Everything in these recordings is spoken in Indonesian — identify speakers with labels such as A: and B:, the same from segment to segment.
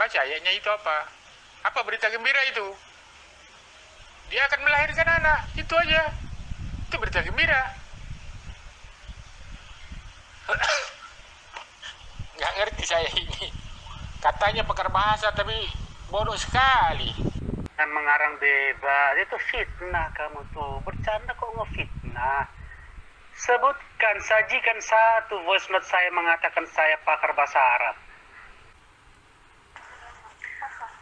A: baca ayatnya itu apa. Apa berita gembira itu? Dia akan melahirkan anak, itu aja. Itu berita gembira. Nggak ngerti saya ini. Katanya pakar bahasa tapi bodoh sekali.
B: Dan mengarang bebas, itu fitnah kamu tuh. Bercanda kok ngefitnah. Sebutkan, sajikan satu voice note saya mengatakan saya pakar bahasa Arab.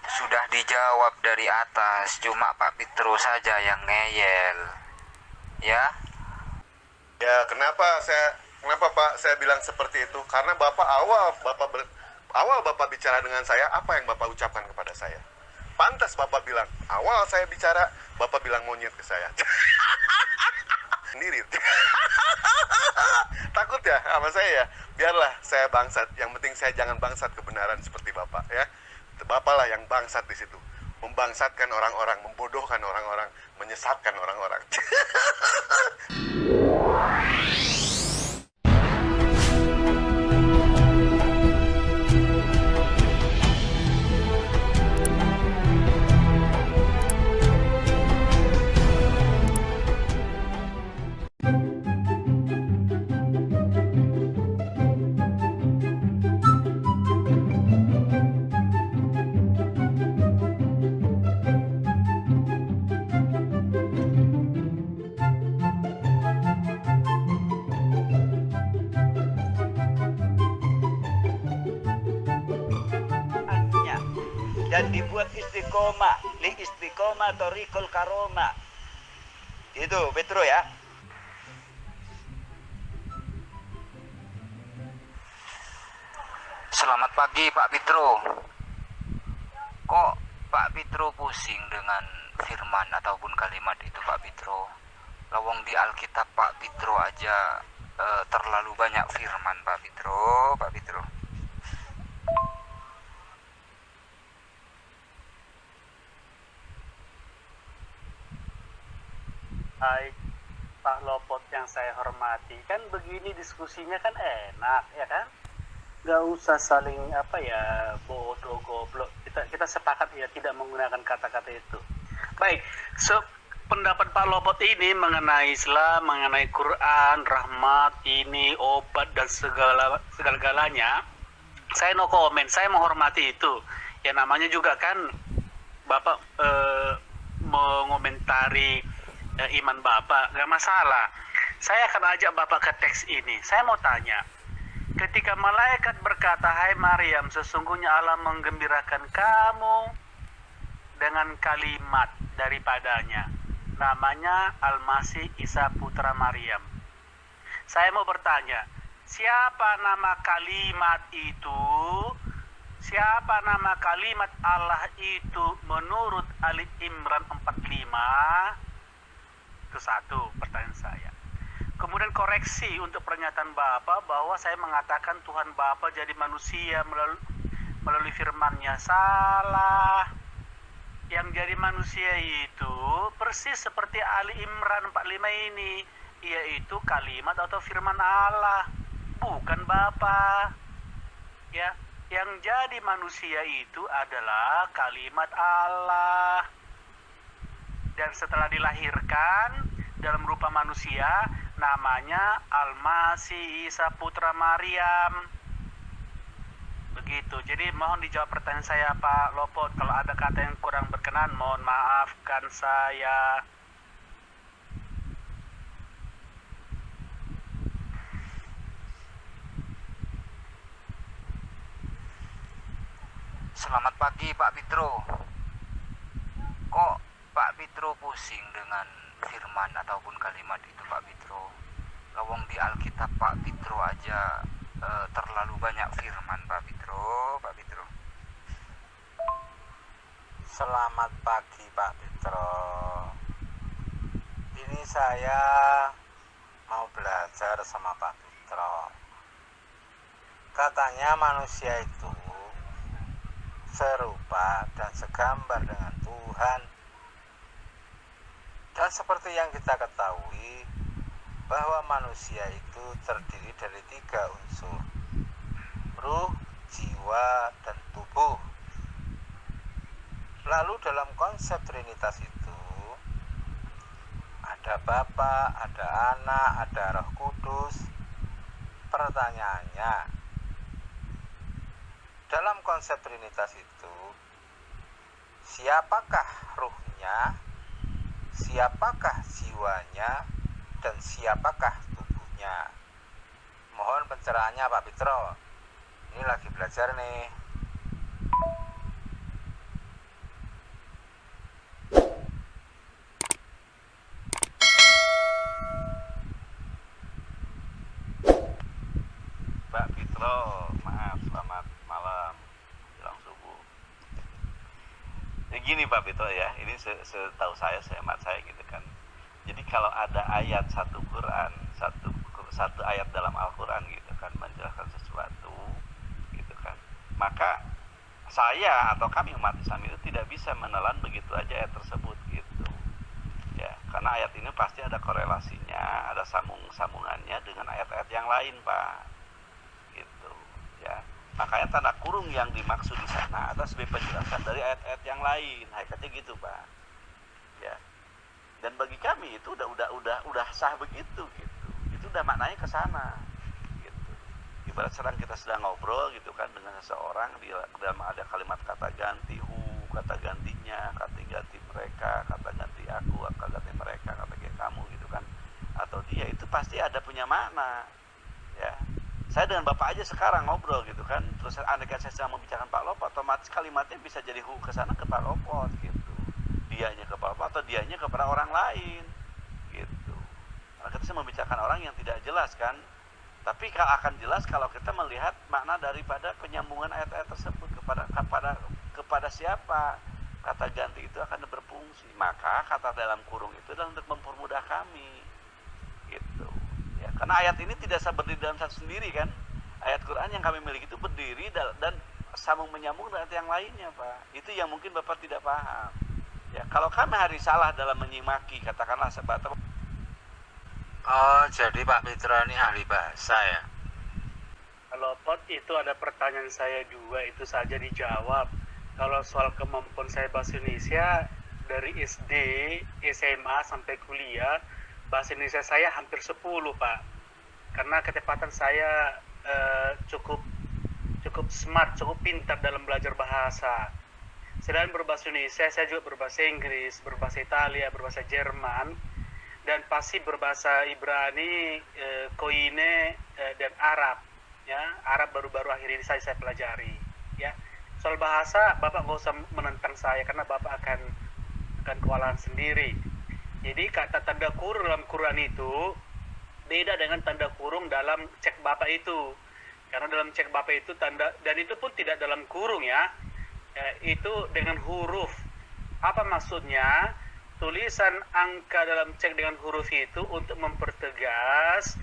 C: Sudah dijawab dari atas, cuma Pak Pitro saja yang ngeyel. Ya?
D: Ya, kenapa Pak saya bilang seperti itu? Karena awal Bapak bicara dengan saya, apa yang Bapak ucapkan kepada saya? Pantas Bapak bilang, awal saya bicara, Bapak bilang monyet ke saya. Sendiri. Takut ya sama saya ya? Biarlah saya bangsat, yang penting saya jangan bangsat kebenaran seperti Bapak ya. Bapak lah yang bangsat di situ. Membangsatkan orang-orang, membodohkan orang-orang, menyesatkan orang-orang.
E: Dan dibuat istiqomah, li istiqomah torikul karoma. Itu Petro ya.
C: Selamat pagi Pak Pitro. Kok Pak Pitro pusing dengan firman ataupun kalimat itu Pak Pitro? Lawang di Alkitab Pak Pitro aja terlalu banyak firman Pak Pitro.
B: Hai Pak Lopot yang saya hormati, kan begini diskusinya kan enak ya kan? Gak usah saling bodoh goblok. Kita sepakat ya tidak menggunakan kata-kata itu. Baik, pendapat Pak Lopot ini mengenai Islam, mengenai Quran, rahmat, ini obat dan segala-galanya. Saya no comment, saya menghormati itu. Ya namanya juga kan Bapak mengomentari iman Bapak, gak masalah. Saya akan ajak Bapak ke teks ini. Saya mau tanya, ketika malaikat berkata, hai Maryam, sesungguhnya Allah menggembirakan kamu dengan kalimat daripadanya, namanya Al-Masih Isa putra Maryam. Saya mau bertanya, siapa nama kalimat itu? Siapa nama kalimat Allah itu menurut Ali Imran 45? Itu satu pertanyaan saya. Kemudian koreksi untuk pernyataan Bapak bahwa saya mengatakan Tuhan Bapak jadi manusia melalui firman-Nya. Salah. Yang jadi manusia itu persis seperti Ali Imran 45 ini, yaitu kalimat atau firman Allah, bukan Bapak. Ya, yang jadi manusia itu adalah kalimat Allah. Dan setelah dilahirkan dalam rupa manusia, namanya Al-Masih Isa putra Maryam. Begitu. Jadi mohon dijawab pertanyaan saya Pak Lopot. Kalau ada kata yang kurang berkenan, mohon maafkan saya.
C: Selamat pagi Pak Pitro. Kok Pak Pitro pusing dengan firman ataupun kalimat itu Pak Pitro? Lawang di Alkitab Pak Pitro aja terlalu banyak firman Pak Pitro.
F: Selamat pagi Pak Pitro. Ini saya mau belajar sama Pak Pitro. Katanya manusia itu serupa dan segambar dengan Tuhan. Dan seperti yang kita ketahui, bahwa manusia itu terdiri dari 3 unsur, ruh, jiwa, dan tubuh. Lalu dalam konsep Trinitas itu ada Bapa, ada Anak, ada Roh Kudus. Pertanyaannya, dalam konsep Trinitas itu siapakah ruhnya, siapakah jiwanya, dan siapakah tubuhnya? Mohon pencerahannya Pak Pitro. Ini lagi belajar nih.
B: Pak Pitro, maaf, selamat malam jelang subuh. Ya gini Pak Pitro ya, ini setahu saya, sehemat saya gitu kan. Jadi kalau ada ayat satu Quran, satu ayat dalam Al-Quran gitu kan menjelaskan sesuatu gitu kan, maka saya atau kami umat Islam itu tidak bisa menelan begitu aja ayat tersebut gitu ya, karena ayat ini pasti ada korelasinya, ada sambungannya dengan ayat-ayat yang lain Pak gitu ya. Makanya tanda kurung yang dimaksud di sana atas sebagai penjelasan dari ayat-ayat yang lain, hakikatnya gitu Pak ya. Dan bagi kami itu udah sah begitu gitu, itu udah maknanya ke sana gitu. Ibarat sedang kita sedang ngobrol gitu kan dengan seseorang, di dalam ada kalimat kata ganti kata gantinya, kata ganti mereka, kata ganti aku, kata ganti mereka, kata ganti kamu gitu kan, atau dia, itu pasti ada punya makna ya. Saya dengan Bapak aja sekarang ngobrol gitu kan, terus andaikan saya sedang membicarakan Pak Lopot, otomatis kalimatnya bisa jadi ke sana ke Pak Lopot gitu, dianya ke Pak Lopot atau dianya kepada orang lain gitu. Karena kita sedang membicarakan orang yang tidak jelas kan, tapi akan jelas kalau kita melihat makna daripada penyambungan ayat-ayat tersebut kepada siapa kata ganti itu akan berfungsi. Maka kata dalam kurung itu adalah untuk mempermudah kami gitu ya, karena ayat ini tidak berdiri dalam satu sendiri kan. Ayat Quran yang kami miliki itu berdiri dan sambung menyambung dengan ayat yang lainnya Pak. Itu yang mungkin Bapak tidak paham ya. Kalau kami hari salah dalam menyimaki katakanlah sebatas.
F: Oh, jadi Pak Pitro ini ahli bahasa ya?
B: Kalau Pot itu ada pertanyaan saya juga, itu saja dijawab. Kalau soal kemampuan saya bahasa Indonesia dari SD, SMA sampai kuliah, bahasa Indonesia saya hampir 10 Pak. Karena ketepatan saya cukup smart, cukup pintar dalam belajar bahasa. Selain berbahasa Indonesia, saya juga berbahasa Inggris, berbahasa Italia, berbahasa Jerman, dan pasti berbahasa Ibrani, Koine, dan Arab ya. Arab baru-baru akhir ini saya pelajari ya. Soal bahasa Bapak nggak usah menentang saya karena Bapak akan kewalahan sendiri. Jadi kata tanda kurung dalam Quran itu beda dengan tanda kurung dalam cek Bapak itu. Karena dalam cek Bapak itu tanda, dan itu pun tidak dalam kurung ya, itu dengan huruf. Apa maksudnya? Tulisan angka dalam cek dengan huruf itu untuk mempertegas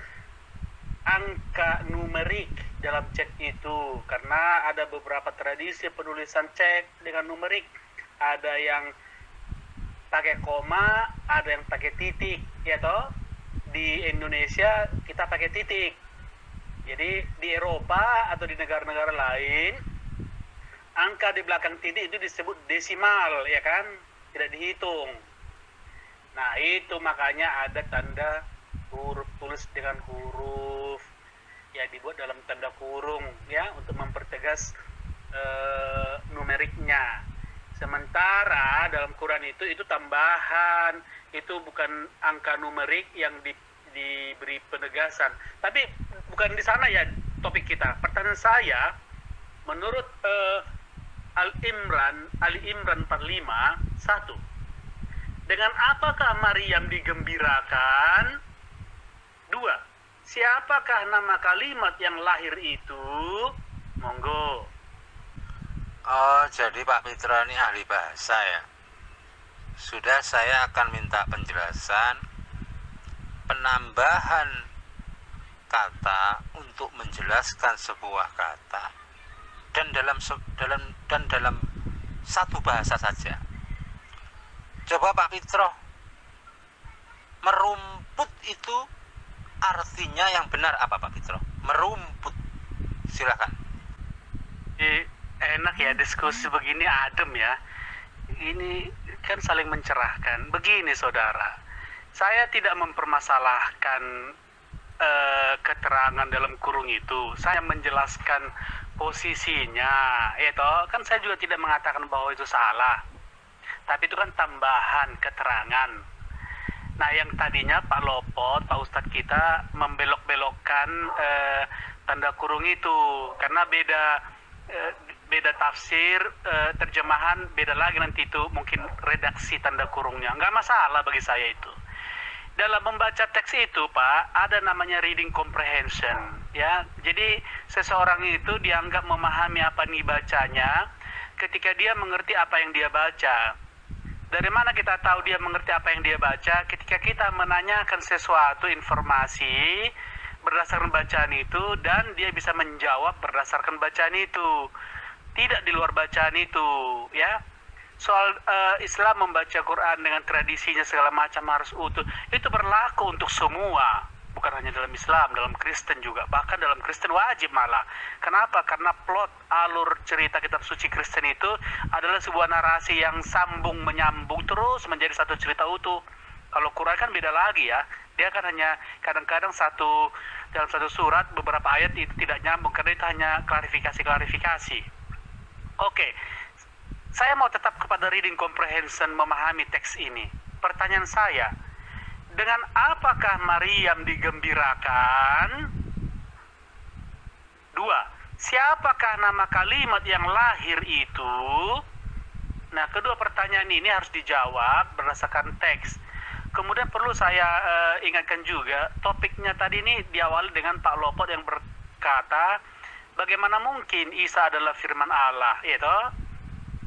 B: angka numerik dalam cek itu, karena ada beberapa tradisi penulisan cek dengan numerik. Ada yang pakai koma, ada yang pakai titik ya toh. Di Indonesia kita pakai titik. Jadi di Eropa atau di negara-negara lain angka di belakang titik itu disebut desimal ya kan, tidak dihitung. Nah itu makanya ada tanda huruf, tulis dengan huruf ya, dibuat dalam tanda kurung ya untuk mempertegas numeriknya. Sementara dalam Quran itu tambahan, itu bukan angka numerik yang diberi penegasan. Tapi bukan di sana ya topik kita. Pertanyaan saya, menurut Ali Imran 45 1, dengan apakah Maryam digembirakan? 2, siapakah nama kalimat yang lahir itu? Monggo.
F: Oh, jadi Pak Pitro ini ahli bahasa ya? Sudah, saya akan minta penjelasan penambahan kata untuk menjelaskan sebuah kata dan dalam satu bahasa saja. Coba Pak Pitro, merumput itu artinya yang benar apa Pak Pitro? Merumput, silakan.
B: Enak ya diskusi begini, adem ya. Ini kan saling mencerahkan. Begini saudara, saya tidak mempermasalahkan keterangan dalam kurung itu. Saya menjelaskan posisinya, ya toh. Kan saya juga tidak mengatakan bahwa itu salah. Tapi itu kan tambahan keterangan. Nah, yang tadinya Pak Lopot, Pak Ustadz kita membelok-belokkan tanda kurung itu karena beda tafsir, terjemahan beda lagi nanti itu mungkin redaksi tanda kurungnya. Nggak masalah bagi saya itu. Dalam membaca teks itu, Pak, ada namanya reading comprehension, ya. Jadi seseorang itu dianggap memahami apa yang dibacanya ketika dia mengerti apa yang dia baca. Dari mana kita tahu dia mengerti apa yang dia baca? Ketika kita menanyakan sesuatu informasi berdasarkan bacaan itu dan dia bisa menjawab berdasarkan bacaan itu. Tidak di luar bacaan itu, ya. Soal Islam membaca Quran dengan tradisinya segala macam harus utuh, itu berlaku untuk semua, bukan hanya dalam Islam, dalam Kristen juga, bahkan dalam Kristen wajib malah. Kenapa? Karena plot alur cerita kitab suci Kristen itu adalah sebuah narasi yang sambung menyambung terus menjadi satu cerita utuh. Kalau Quran kan beda lagi ya, dia kan hanya kadang-kadang dalam satu surat beberapa ayat itu tidak nyambung karena itu hanya klarifikasi. Oke. Saya mau tetap kepada reading comprehension, memahami teks ini. Pertanyaan saya, dengan apakah Maryam digembirakan? 2. Siapakah nama kalimat yang lahir itu? Nah, kedua pertanyaan ini harus dijawab berdasarkan teks. Kemudian perlu saya ingatkan juga, topiknya tadi ini diawali dengan Pak Lopot yang berkata, bagaimana mungkin Isa adalah firman Allah, yaitu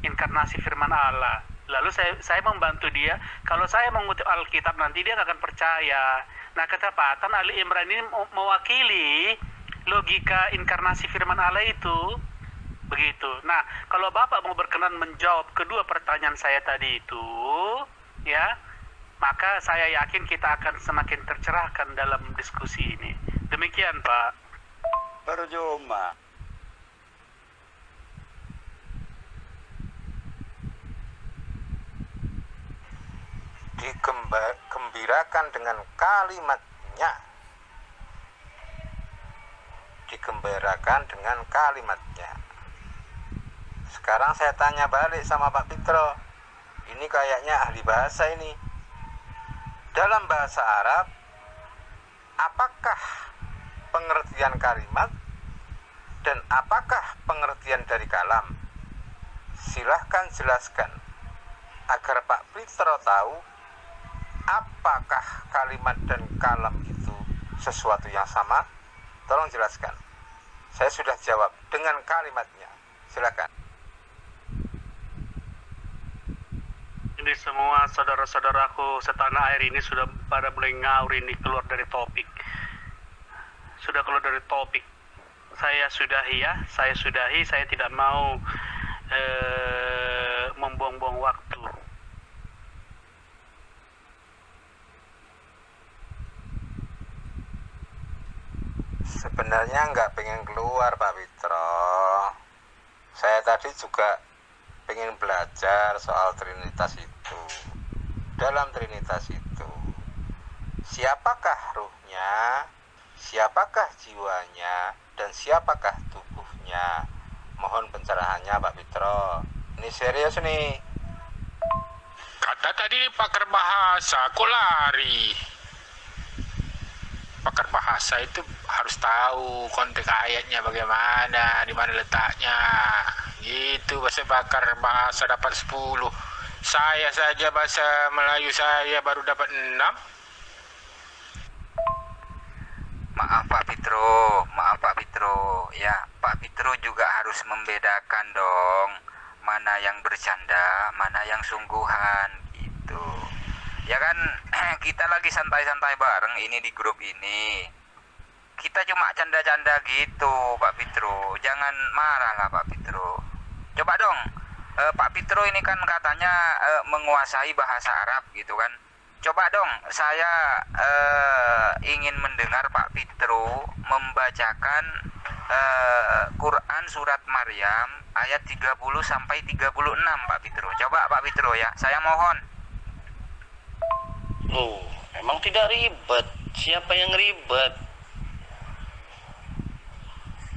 B: inkarnasi firman Allah. Lalu saya membantu dia, kalau saya mengutip Alkitab nanti dia nggak akan percaya. Nah, ketepatan Ali Imran ini mewakili logika inkarnasi firman Allah itu. Begitu. Nah, kalau Bapak mau berkenan menjawab kedua pertanyaan saya tadi itu, ya, maka saya yakin kita akan semakin tercerahkan dalam diskusi ini. Demikian, Pak.
E: Percuma.
F: Digembirakan dengan kalimatnya. Digembirakan dengan kalimatnya. Sekarang saya tanya balik sama Pak Pitro. Ini kayaknya ahli bahasa ini. Dalam bahasa Arab, apakah pengertian kalimat dan apakah pengertian dari kalam? Silahkan jelaskan agar Pak Pitro tahu apakah kalimat dan kalam itu sesuatu yang sama. Tolong jelaskan. Saya sudah jawab dengan kalimatnya. Silakan.
B: Ini semua saudara-saudaraku setanah air ini sudah pada mulai ngawur ini, keluar dari topik. Sudah keluar dari topik. Saya sudahi, saya tidak mau membuang-buang waktu.
F: Sebenarnya nggak pengen keluar Pak Pitro. Saya tadi juga pengen belajar soal Trinitas itu. Dalam Trinitas itu, siapakah ruhnya, siapakah jiwanya, dan siapakah tubuhnya? Mohon pencerahannya Pak Pitro. Ini serius nih.
A: Kata tadi pakar bahasa, kok lari? Pakar bahasa itu harus tahu konteks ayatnya bagaimana, di mana letaknya. Gitu bahasa pakar bahasa dapat 10. Saya saja bahasa Melayu saya baru dapat 6.
C: Maaf Pak Pitro, ya Pak Pitro juga harus membedakan dong mana yang bercanda, mana yang sungguhan gitu. Ya kan kita lagi santai-santai bareng ini di grup ini. Kita cuma canda-canda gitu Pak Pitro. Jangan marah lah Pak Pitro. Coba dong Pak Pitro ini kan katanya menguasai bahasa Arab gitu kan. Coba dong saya ingin mendengar Pak Pitro membacakan Quran surat Maryam ayat 30 sampai 36 Pak Fitro. Coba Pak Fitro ya, saya mohon.
G: Loh, emang tidak ribet. Siapa yang ribet?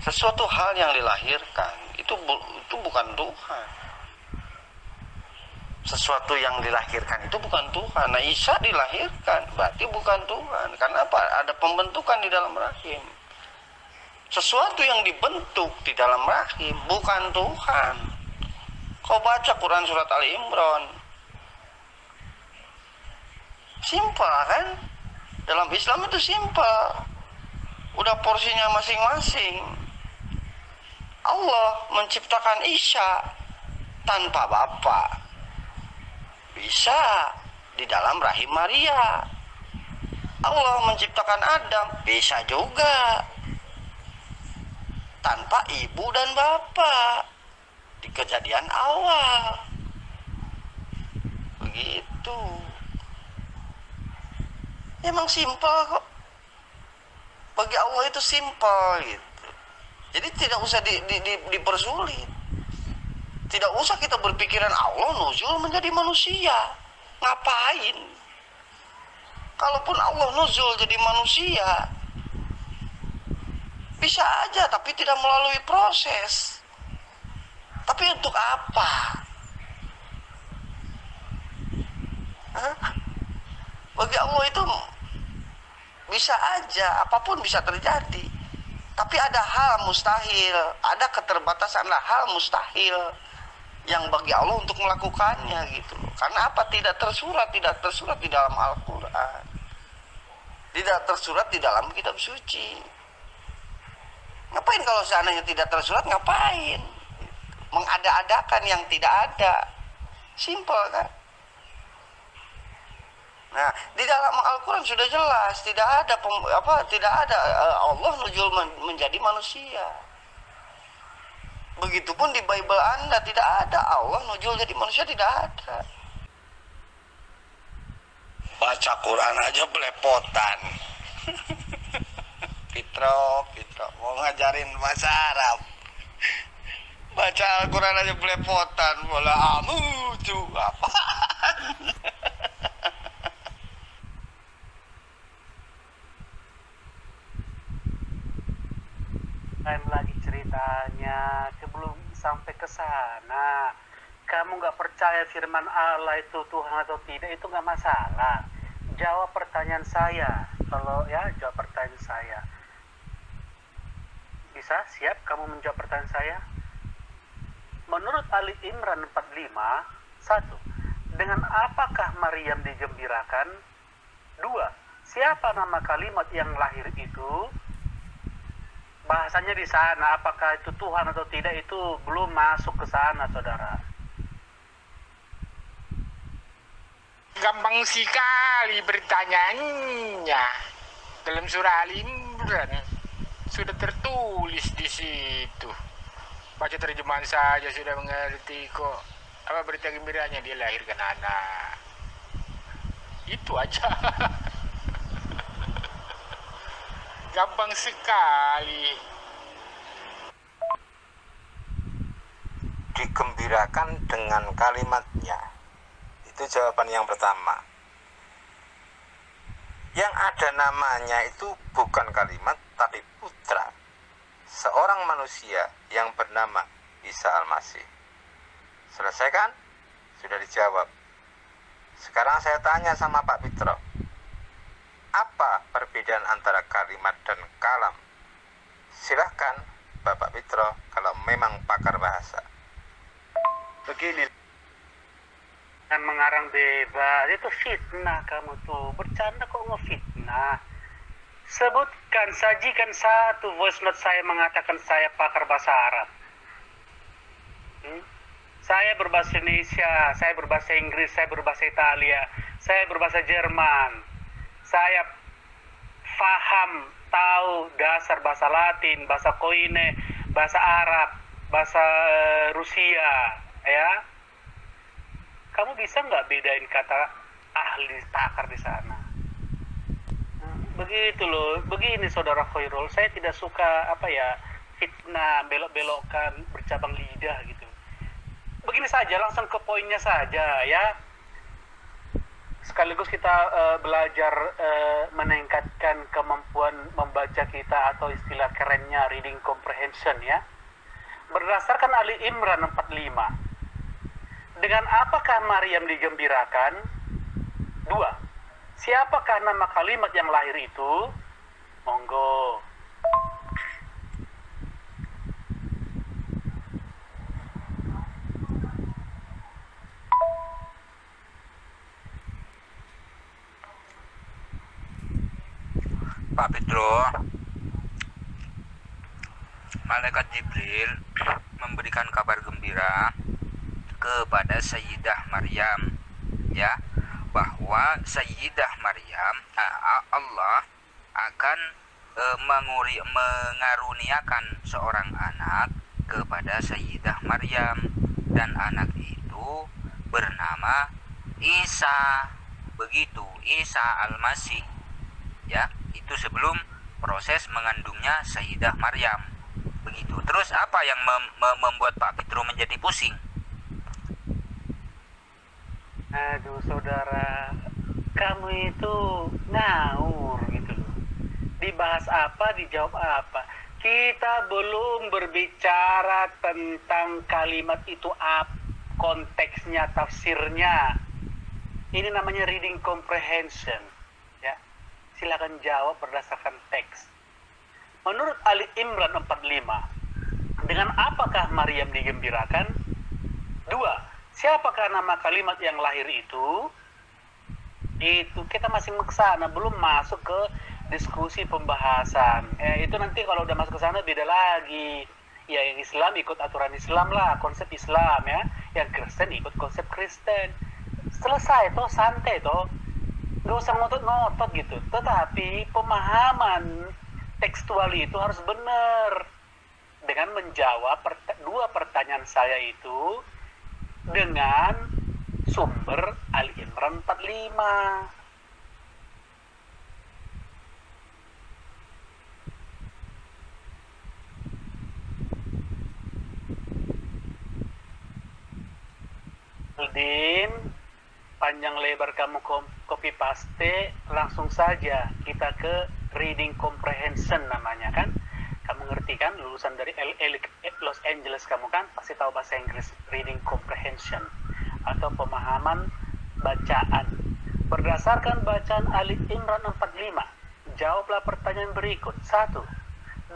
G: Sesuatu hal yang dilahirkan itu bukan Tuhan. Sesuatu yang dilahirkan itu bukan Tuhan. Nah, Isa dilahirkan berarti bukan Tuhan. Karena apa? Ada pembentukan di dalam rahim. Sesuatu yang dibentuk di dalam rahim bukan Tuhan. Kau baca Quran surat Ali Imran, simpel kan? Dalam Islam itu simpel, udah porsinya masing-masing. Allah menciptakan Isa tanpa bapa, bisa di dalam rahim Maria. Allah menciptakan Adam, bisa juga tanpa ibu dan bapak di kejadian awal. Begitu. Emang simpel kok. Bagi Allah itu simpel gitu. Jadi tidak usah dipersulit. Tidak usah kita berpikiran Allah nuzul menjadi manusia. Ngapain? Kalaupun Allah nuzul jadi manusia, bisa aja, tapi tidak melalui proses. Tapi untuk apa? Bagi Allah itu bisa aja, apapun bisa terjadi. Tapi ada hal mustahil, ada keterbatasan hal mustahil yang bagi Allah untuk melakukannya gitu loh. Karena apa? Tidak tersurat di dalam Al-Quran. Tidak tersurat di dalam kitab suci. Ngapain kalau seandainya tidak tersurat, ngapain? Mengada-adakan yang tidak ada. Simpel kan? Nah, di dalam Al-Quran sudah jelas tidak ada Allah nuzul menjadi manusia. Begitupun di Bible Anda tidak ada Allah nuzul jadi manusia, tidak ada. Baca Quran aja belepotan. Fitro mau ngajarin bahasa Arab. Baca Al-Quran aja belepotan, bola amutu apa?
B: Lain lagi ceritanya, sebelum sampai ke sana, kamu nggak percaya firman Allah itu Tuhan atau tidak, itu nggak masalah. Jawab pertanyaan saya, jawab pertanyaan saya. Bisa? Siap kamu menjawab pertanyaan saya? Menurut Ali Imran 45, 1. Dengan apakah Maryam digembirakan? 2. Siapa nama kalimat yang lahir itu? Bahasanya di sana, apakah itu Tuhan atau tidak, itu belum masuk ke sana, saudara.
A: Gampang sekali bertanyanya. Dalam surah Al-Imran sudah tertulis di situ. Baca terjemahan saja sudah mengerti kok. Apa berita gembiranya dia lahirkan anak. Itu aja. Gampang sekali.
F: Digembirakan dengan kalimatnya. Itu jawaban yang pertama. Yang ada namanya itu bukan kalimat tapi putra, seorang manusia yang bernama Isa Al-Masih. Selesai kan? Sudah dijawab. Sekarang saya tanya sama Pak Fitro, apa perbedaan antara kalimat dan kalam? Silahkan Bapak Fitro kalau memang pakar bahasa.
B: Begini, kan mengarang bebas, itu fitnah kamu tuh. Bercanda kok ngefitnah. Sebutkan, sajikan satu voice note saya mengatakan saya pakar bahasa Arab. Saya berbahasa Indonesia, saya berbahasa Inggris, saya berbahasa Italia, saya berbahasa Jerman. Saya faham, tahu dasar bahasa Latin, bahasa Koine, bahasa Arab, bahasa Rusia, ya. Kamu bisa nggak bedain kata ahli pakar di sana? Begitu loh, begini saudara Khairul, saya tidak suka fitnah, belok-belokkan, bercabang lidah gitu. Begini saja, langsung ke poinnya saja ya. Sekaligus kita belajar meningkatkan kemampuan membaca kita, atau istilah kerennya reading comprehension ya. Berdasarkan Ali Imran 45, dengan apakah Maryam digembirakan? 2. Siapakah nama kalimat yang lahir itu? Monggo.
C: Pak Pedro, malaikat Jibril memberikan kabar gembira kepada Sayyidah Maryam ya, bahwa Sayyidah Maryam Allah akan mengaruniakan seorang anak kepada Sayyidah Maryam, dan anak itu bernama Isa. Begitu, Isa Al-Masih ya. Itu sebelum proses mengandungnya Sayyidah Maryam. Begitu. Terus apa yang membuat Pak Fitro menjadi pusing?
B: Aduh saudara, kamu itu ngawur gitu loh. Dibahas apa, dijawab apa. Kita belum berbicara tentang kalimat itu apa, konteksnya, tafsirnya. Ini namanya reading comprehension. Ya. Silakan jawab berdasarkan teks. Menurut Ali Imran 45, dengan apakah Maryam digembirakan? 2. Siapakah nama kalimat yang lahir itu? Itu kita masih ke sana, belum masuk ke diskusi pembahasan. Itu nanti kalau udah masuk ke sana beda lagi. Ya, yang Islam ikut aturan Islam lah, konsep Islam ya. Yang Kristen ikut konsep Kristen. Selesai toh, santai toh. Gak usah ngotot-ngotot gitu. Tetapi pemahaman tekstual itu harus benar. Dengan menjawab dua pertanyaan saya itu dengan sumber Ali Imran 45. Aldin, panjang lebar kamu copy paste, langsung saja kita ke reading comprehension namanya kan. Kamu ngerti kan, lulusan dari Los Angeles kamu kan, pasti tahu bahasa Inggris. Reading comprehension atau pemahaman bacaan. Berdasarkan bacaan Ali Imran 45, jawablah pertanyaan berikut. 1.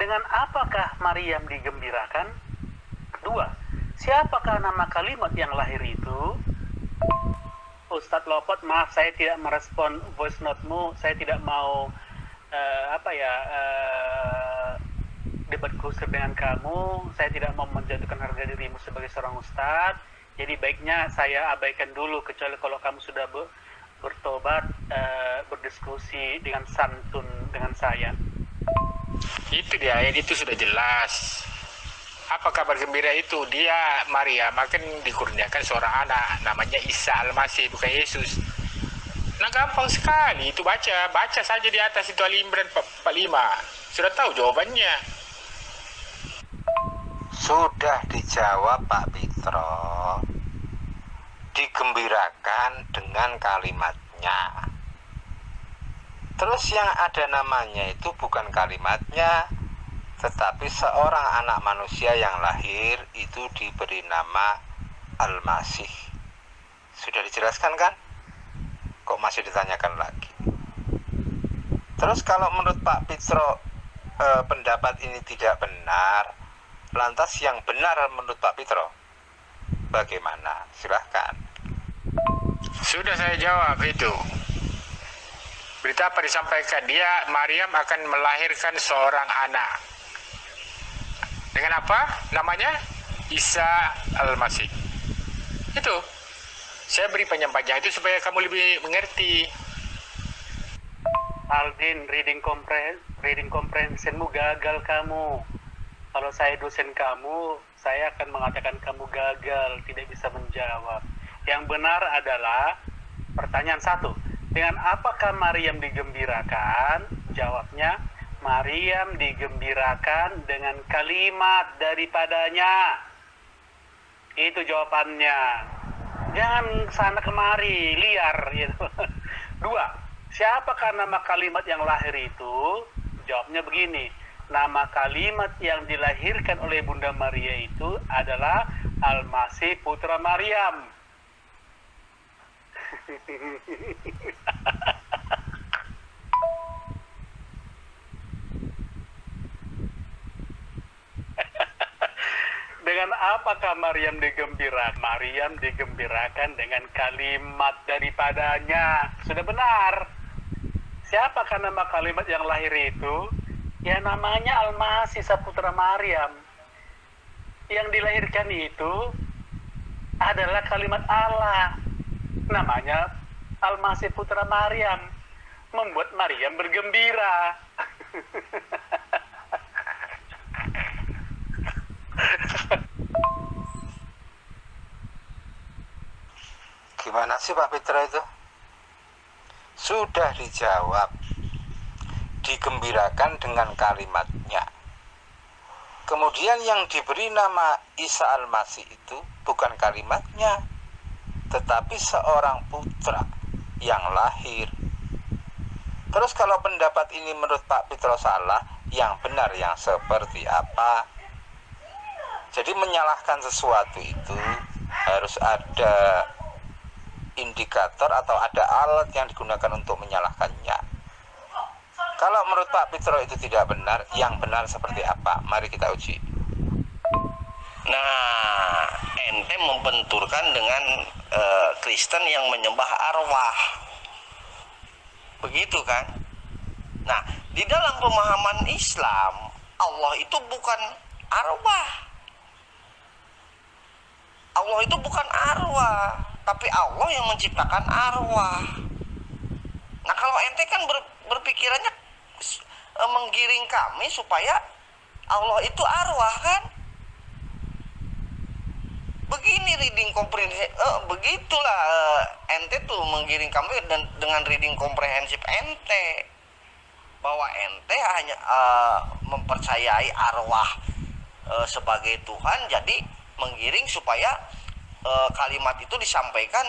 B: Dengan apakah Maryam digembirakan? 2. Siapakah nama kalimat yang lahir itu? Ustadz Lopot, maaf saya tidak merespon voice note-mu. Saya tidak mau debat kusir dengan kamu. Saya tidak mau menjatuhkan harga dirimu sebagai seorang ustadz. Jadi baiknya saya abaikan dulu, kecuali kalau kamu sudah bertobat, berdiskusi dengan santun dengan saya.
A: Itu di ayat itu sudah jelas. Apa kabar gembira itu? Dia, Maryam, akan dikurniakan seorang anak, namanya Isa Al-Masih, bukan Yesus. Nah, gampang sekali itu, baca saja di atas itu Ali Imran 45. Sudah tahu jawabannya.
F: Sudah dijawab Pak Fitro. Digembirakan dengan kalimatnya. Terus yang ada namanya itu bukan kalimatnya, tetapi seorang anak manusia yang lahir itu diberi nama Al-Masih. Sudah dijelaskan kan? Kok masih ditanyakan lagi? Terus kalau menurut Pak Fitro pendapat ini tidak benar, lantas yang benar menurut Pak Fitro bagaimana? Silahkan.
A: Sudah saya jawab itu. Berita apa disampaikan? Dia, Maryam akan melahirkan seorang anak. Dengan apa namanya? Isa Al-Masih. Itu. Saya beri panjang-panjang itu supaya kamu lebih mengerti.
B: Aldin, reading comprehensionmu gagal kamu. Kalau saya dosen kamu, saya akan mengatakan kamu gagal, tidak bisa menjawab. Yang benar adalah pertanyaan 1. Dengan apakah Maryam digembirakan? Jawabnya Maryam digembirakan dengan kalimat daripadanya. Itu jawabannya. Jangan sana kemari, liar gitu. 2. Siapakah nama kalimat yang lahir itu? Jawabnya begini. Nama kalimat yang dilahirkan oleh Bunda Maria itu adalah Al-Masih putra Maryam. Dengan apakah Maryam digembirakan? Maryam digembirakan dengan kalimat daripadanya. Sudah benar. Siapakah nama kalimat yang lahir itu? Ya namanya Al-Masih putra Maryam. Yang dilahirkan itu adalah kalimat Allah. Namanya Al-Masih putra Maryam. Membuat Maryam bergembira.
F: Gimana sih Pak Fitro itu? Sudah dijawab. Digembirakan dengan kalimatnya. Kemudian yang diberi nama Isa Al-Masih itu bukan kalimatnya, tetapi seorang putra yang lahir. Terus kalau pendapat ini menurut Pak Fitro salah, yang benar yang seperti apa? Jadi menyalahkan sesuatu itu harus ada indikator atau ada alat yang digunakan untuk menyalahkannya. Kalau menurut Pak Fitro itu tidak benar, yang benar seperti apa? Mari kita uji.
G: Nah, ente membenturkan dengan Kristen yang menyembah arwah. Begitu kan? Nah, di dalam pemahaman Islam, Allah itu bukan arwah. Allah itu bukan arwah, tapi Allah yang menciptakan arwah. Nah, kalau ente kan berpikirannya menggiring kami supaya Allah itu arwah kan? Begini reading komprehensif, begitulah ente tuh menggiring kami dengan reading komprehensif ente, bahwa ente hanya mempercayai arwah sebagai Tuhan, jadi menggiring supaya kalimat itu disampaikan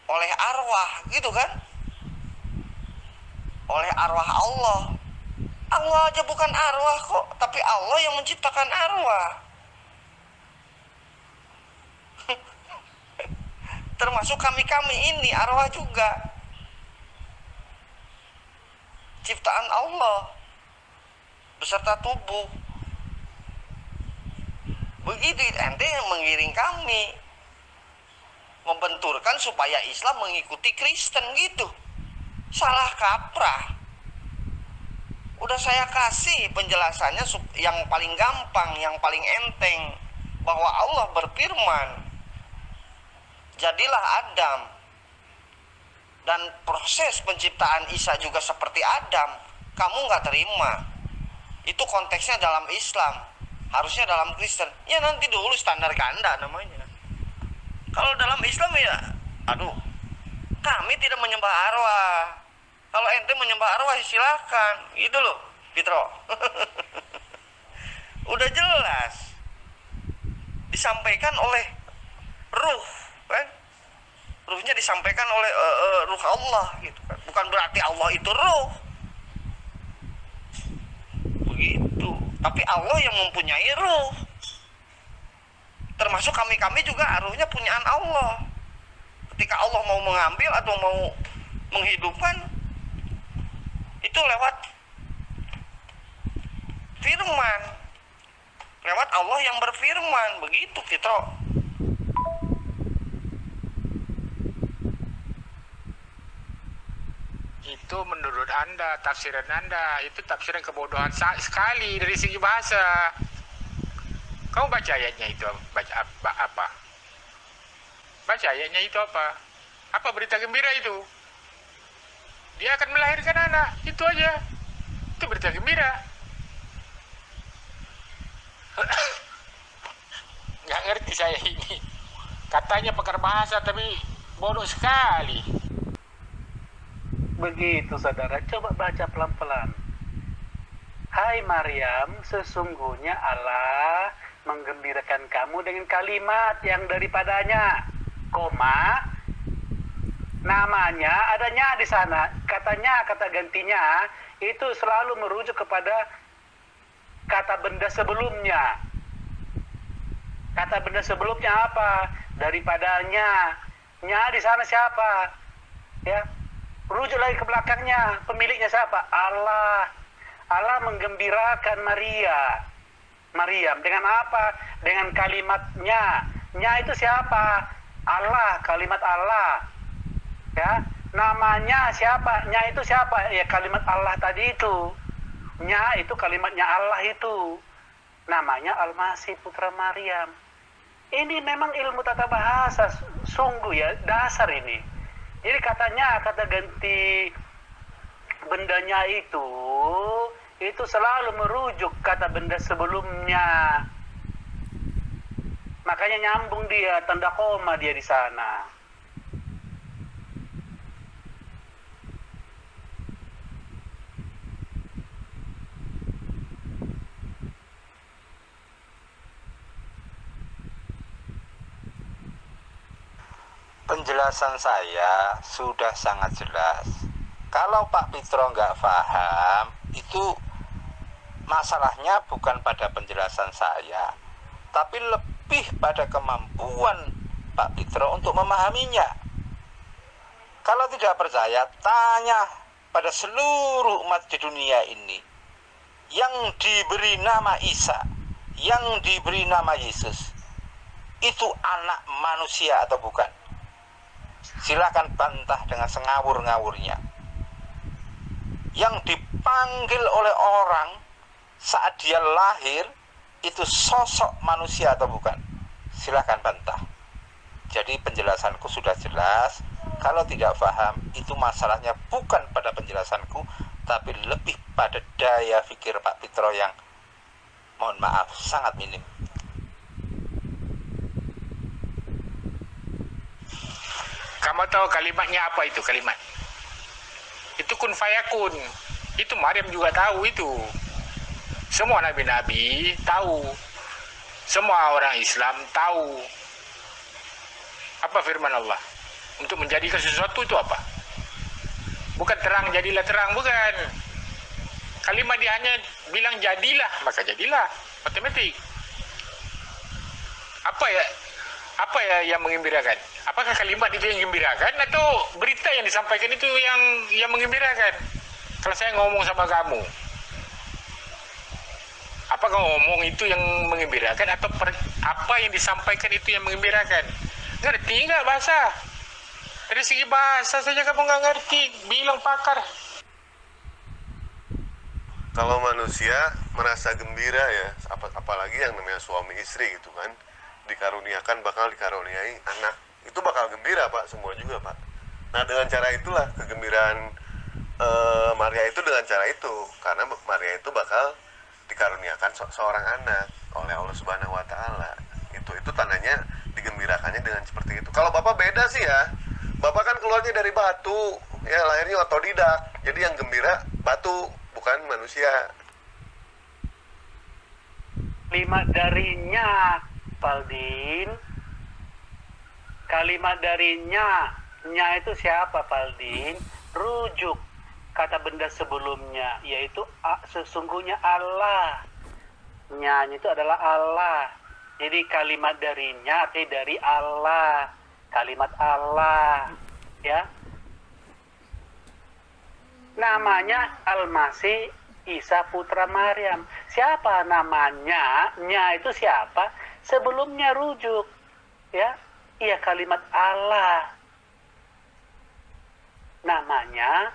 G: oleh arwah, gitu kan? Oleh arwah Allah. Allah aja bukan arwah kok, tapi Allah yang menciptakan arwah. Termasuk kami-kami ini arwah juga. Ciptaan Allah beserta tubuh. Begitu ente yang mengiring kami, membenturkan supaya Islam mengikuti Kristen gitu. Salah kaprah. Udah saya kasih penjelasannya yang paling gampang, yang paling enteng, bahwa Allah berfirman, jadilah Adam. Dan proses penciptaan Isa juga seperti Adam. Kamu nggak terima. Itu konteksnya dalam Islam. Harusnya dalam Kristen. Ya nanti dulu standar ganda namanya. Kalau dalam Islam ya, aduh, kami tidak menyembah arwah. Kalau ente menyembah arwah silakan, gitu loh, Fitro. Udah jelas disampaikan oleh ruh, kan? Ruhnya disampaikan oleh ruh Allah, gitu kan? Bukan berarti Allah itu ruh, begitu. Tapi Allah yang mempunyai ruh. Termasuk kami juga ruhnya punyaan Allah. Ketika Allah mau mengambil atau mau menghidupkan, itu lewat firman, lewat Allah yang berfirman, begitu Fitro.
A: Itu menurut Anda, tafsiran Anda, itu tafsiran kebodohan sekali dari segi bahasa. Kamu baca ayatnya itu, baca apa? Baca ayatnya itu apa? Apa berita gembira itu? Dia akan melahirkan anak, itu aja. Itu berita gembira. Nggak ngerti saya ini. Katanya pakar bahasa, tapi bodoh sekali.
B: Begitu saudara, coba baca pelan-pelan. Hai Maryam, sesungguhnya Allah menggembirakan kamu dengan kalimat yang daripadanya, koma, namanya adanya di sana. Katanya, kata gantinya itu selalu merujuk kepada kata benda sebelumnya. Kata benda sebelumnya apa? Daripadanya. Nya di sana siapa? Ya. Rujuk lagi ke belakangnya. Pemiliknya siapa? Allah. Allah menggembirakan Maryam dengan apa? Dengan kalimatnya. Nya itu siapa? Allah, kalimat Allah. Ya. Namanya siapa? Nya itu siapa? Ya kalimat Allah tadi itu. Nya itu kalimatnya Allah itu. Namanya Al-Masih putra Maryam. Ini memang ilmu tata bahasa sungguh ya, dasar ini. Jadi katanya, kata ganti bendanya itu selalu merujuk kata benda sebelumnya. Makanya nyambung dia, tanda koma dia di sana.
F: Penjelasan saya sudah sangat jelas. Kalau Pak Pitro nggak paham, itu masalahnya bukan pada penjelasan saya, tapi lebih pada kemampuan Pak Pitro untuk memahaminya. Kalau tidak percaya, tanya pada seluruh umat di dunia ini yang diberi nama Isa, yang diberi nama Yesus, itu anak manusia atau bukan? Silakan bantah dengan sengawur-ngawurnya. Yang dipanggil oleh orang saat dia lahir itu sosok manusia atau bukan? Silakan bantah. Jadi penjelasanku sudah jelas. Kalau tidak paham, itu masalahnya bukan pada penjelasanku, tapi lebih pada daya pikir Pak Pitro yang, mohon maaf, sangat minim.
A: Kamu tahu kalimatnya apa itu kalimat? Itu kun fayakun. Itu Maryam juga tahu itu. Semua nabi-nabi tahu. Semua orang Islam tahu. Apa firman Allah? Untuk menjadikan sesuatu itu apa? Bukan terang jadilah terang, bukan. Kalimat dia hanya bilang jadilah, maka jadilah. Matematik. Apa ya yang mengembirakan? Apakah kalimat itu yang menggembirakan atau berita yang disampaikan itu yang mengembirakan? Kalau saya ngomong sama kamu, apakah ngomong itu yang mengembirakan atau apa yang disampaikan itu yang mengembirakan? Ngerti nggak bahasa? Dari segi bahasa saja kamu nggak ngerti, bilang pakar.
D: Kalau manusia merasa gembira ya, apalagi yang namanya suami istri gitu kan, bakal dikaruniai anak, itu bakal gembira Pak, semua juga Pak. Nah dengan cara itulah kegembiraan Maria itu, dengan cara itu, karena Maria itu bakal dikaruniakan seorang anak oleh Allah Subhanahu Wa Taala. Itu tandanya digembirakannya dengan seperti itu. Kalau Bapak beda sih ya, Bapak kan keluarnya dari batu, ya lahirnya otodidak, jadi yang gembira batu bukan manusia.
B: Kalimat darinya, Paldin. Kalimat darinya, nya itu siapa, Paldin? Rujuk kata benda sebelumnya, yaitu sesungguhnya Allah. Nya itu adalah Allah. Jadi kalimat darinya artinya dari Allah. Kalimat Allah, ya. Namanya Al-Masih Isa putra Maryam. Siapa namanya? Nya itu siapa? Sebelumnya rujuk, ya. Iya, kalimat Allah. Namanya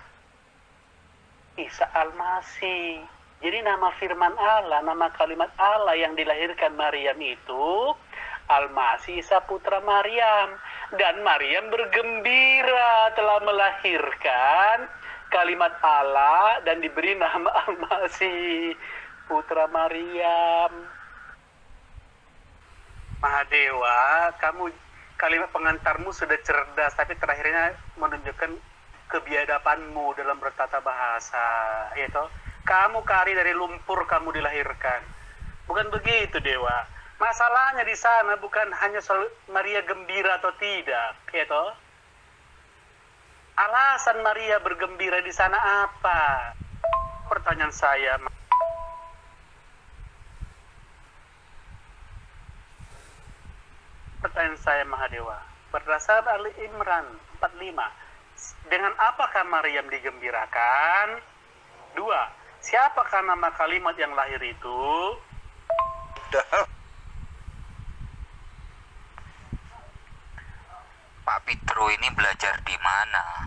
B: Isa Al-Masih. Jadi nama firman Allah, nama kalimat Allah yang dilahirkan Maryam itu Al-Masih Isa putra Maryam. Dan Maryam bergembira telah melahirkan kalimat Allah dan diberi nama Al-Masih putra Maryam. Mahadewa, kalimat pengantarmu sudah cerdas, tapi terakhirnya menunjukkan kebiadabanmu dalam bertata bahasa, yaitu Kamu Kari dari lumpur kamu dilahirkan. Bukan begitu Dewa. Masalahnya di sana bukan hanya soal Maria gembira atau tidak, ya toh? Alasan Maria bergembira di sana apa? Pertanyaan saya. Pertanyaan saya Mahadewa. Berdasarkan Ali Imran 45, dengan apakah Maryam digembirakan? 2. Siapakah nama kalimat yang lahir itu?
C: Pak Pitro ini belajar di mana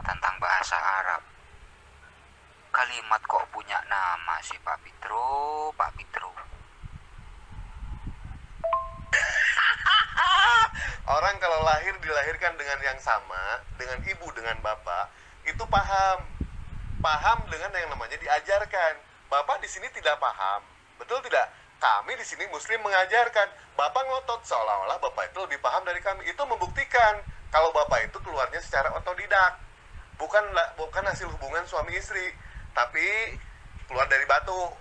C: tentang bahasa Arab? Kalimat kok punya nama sih Pak Pitro, Pak Pitro.
D: Orang kalau lahir dilahirkan dengan yang sama, dengan ibu, dengan bapak, itu paham. Paham dengan yang namanya diajarkan. Bapak di sini tidak paham. Betul tidak? Kami di sini muslim mengajarkan. Bapak ngotot seolah-olah bapak itu lebih paham dari kami. Itu membuktikan kalau bapak itu keluarnya secara otodidak. Bukan hasil hubungan suami istri, tapi keluar dari batu.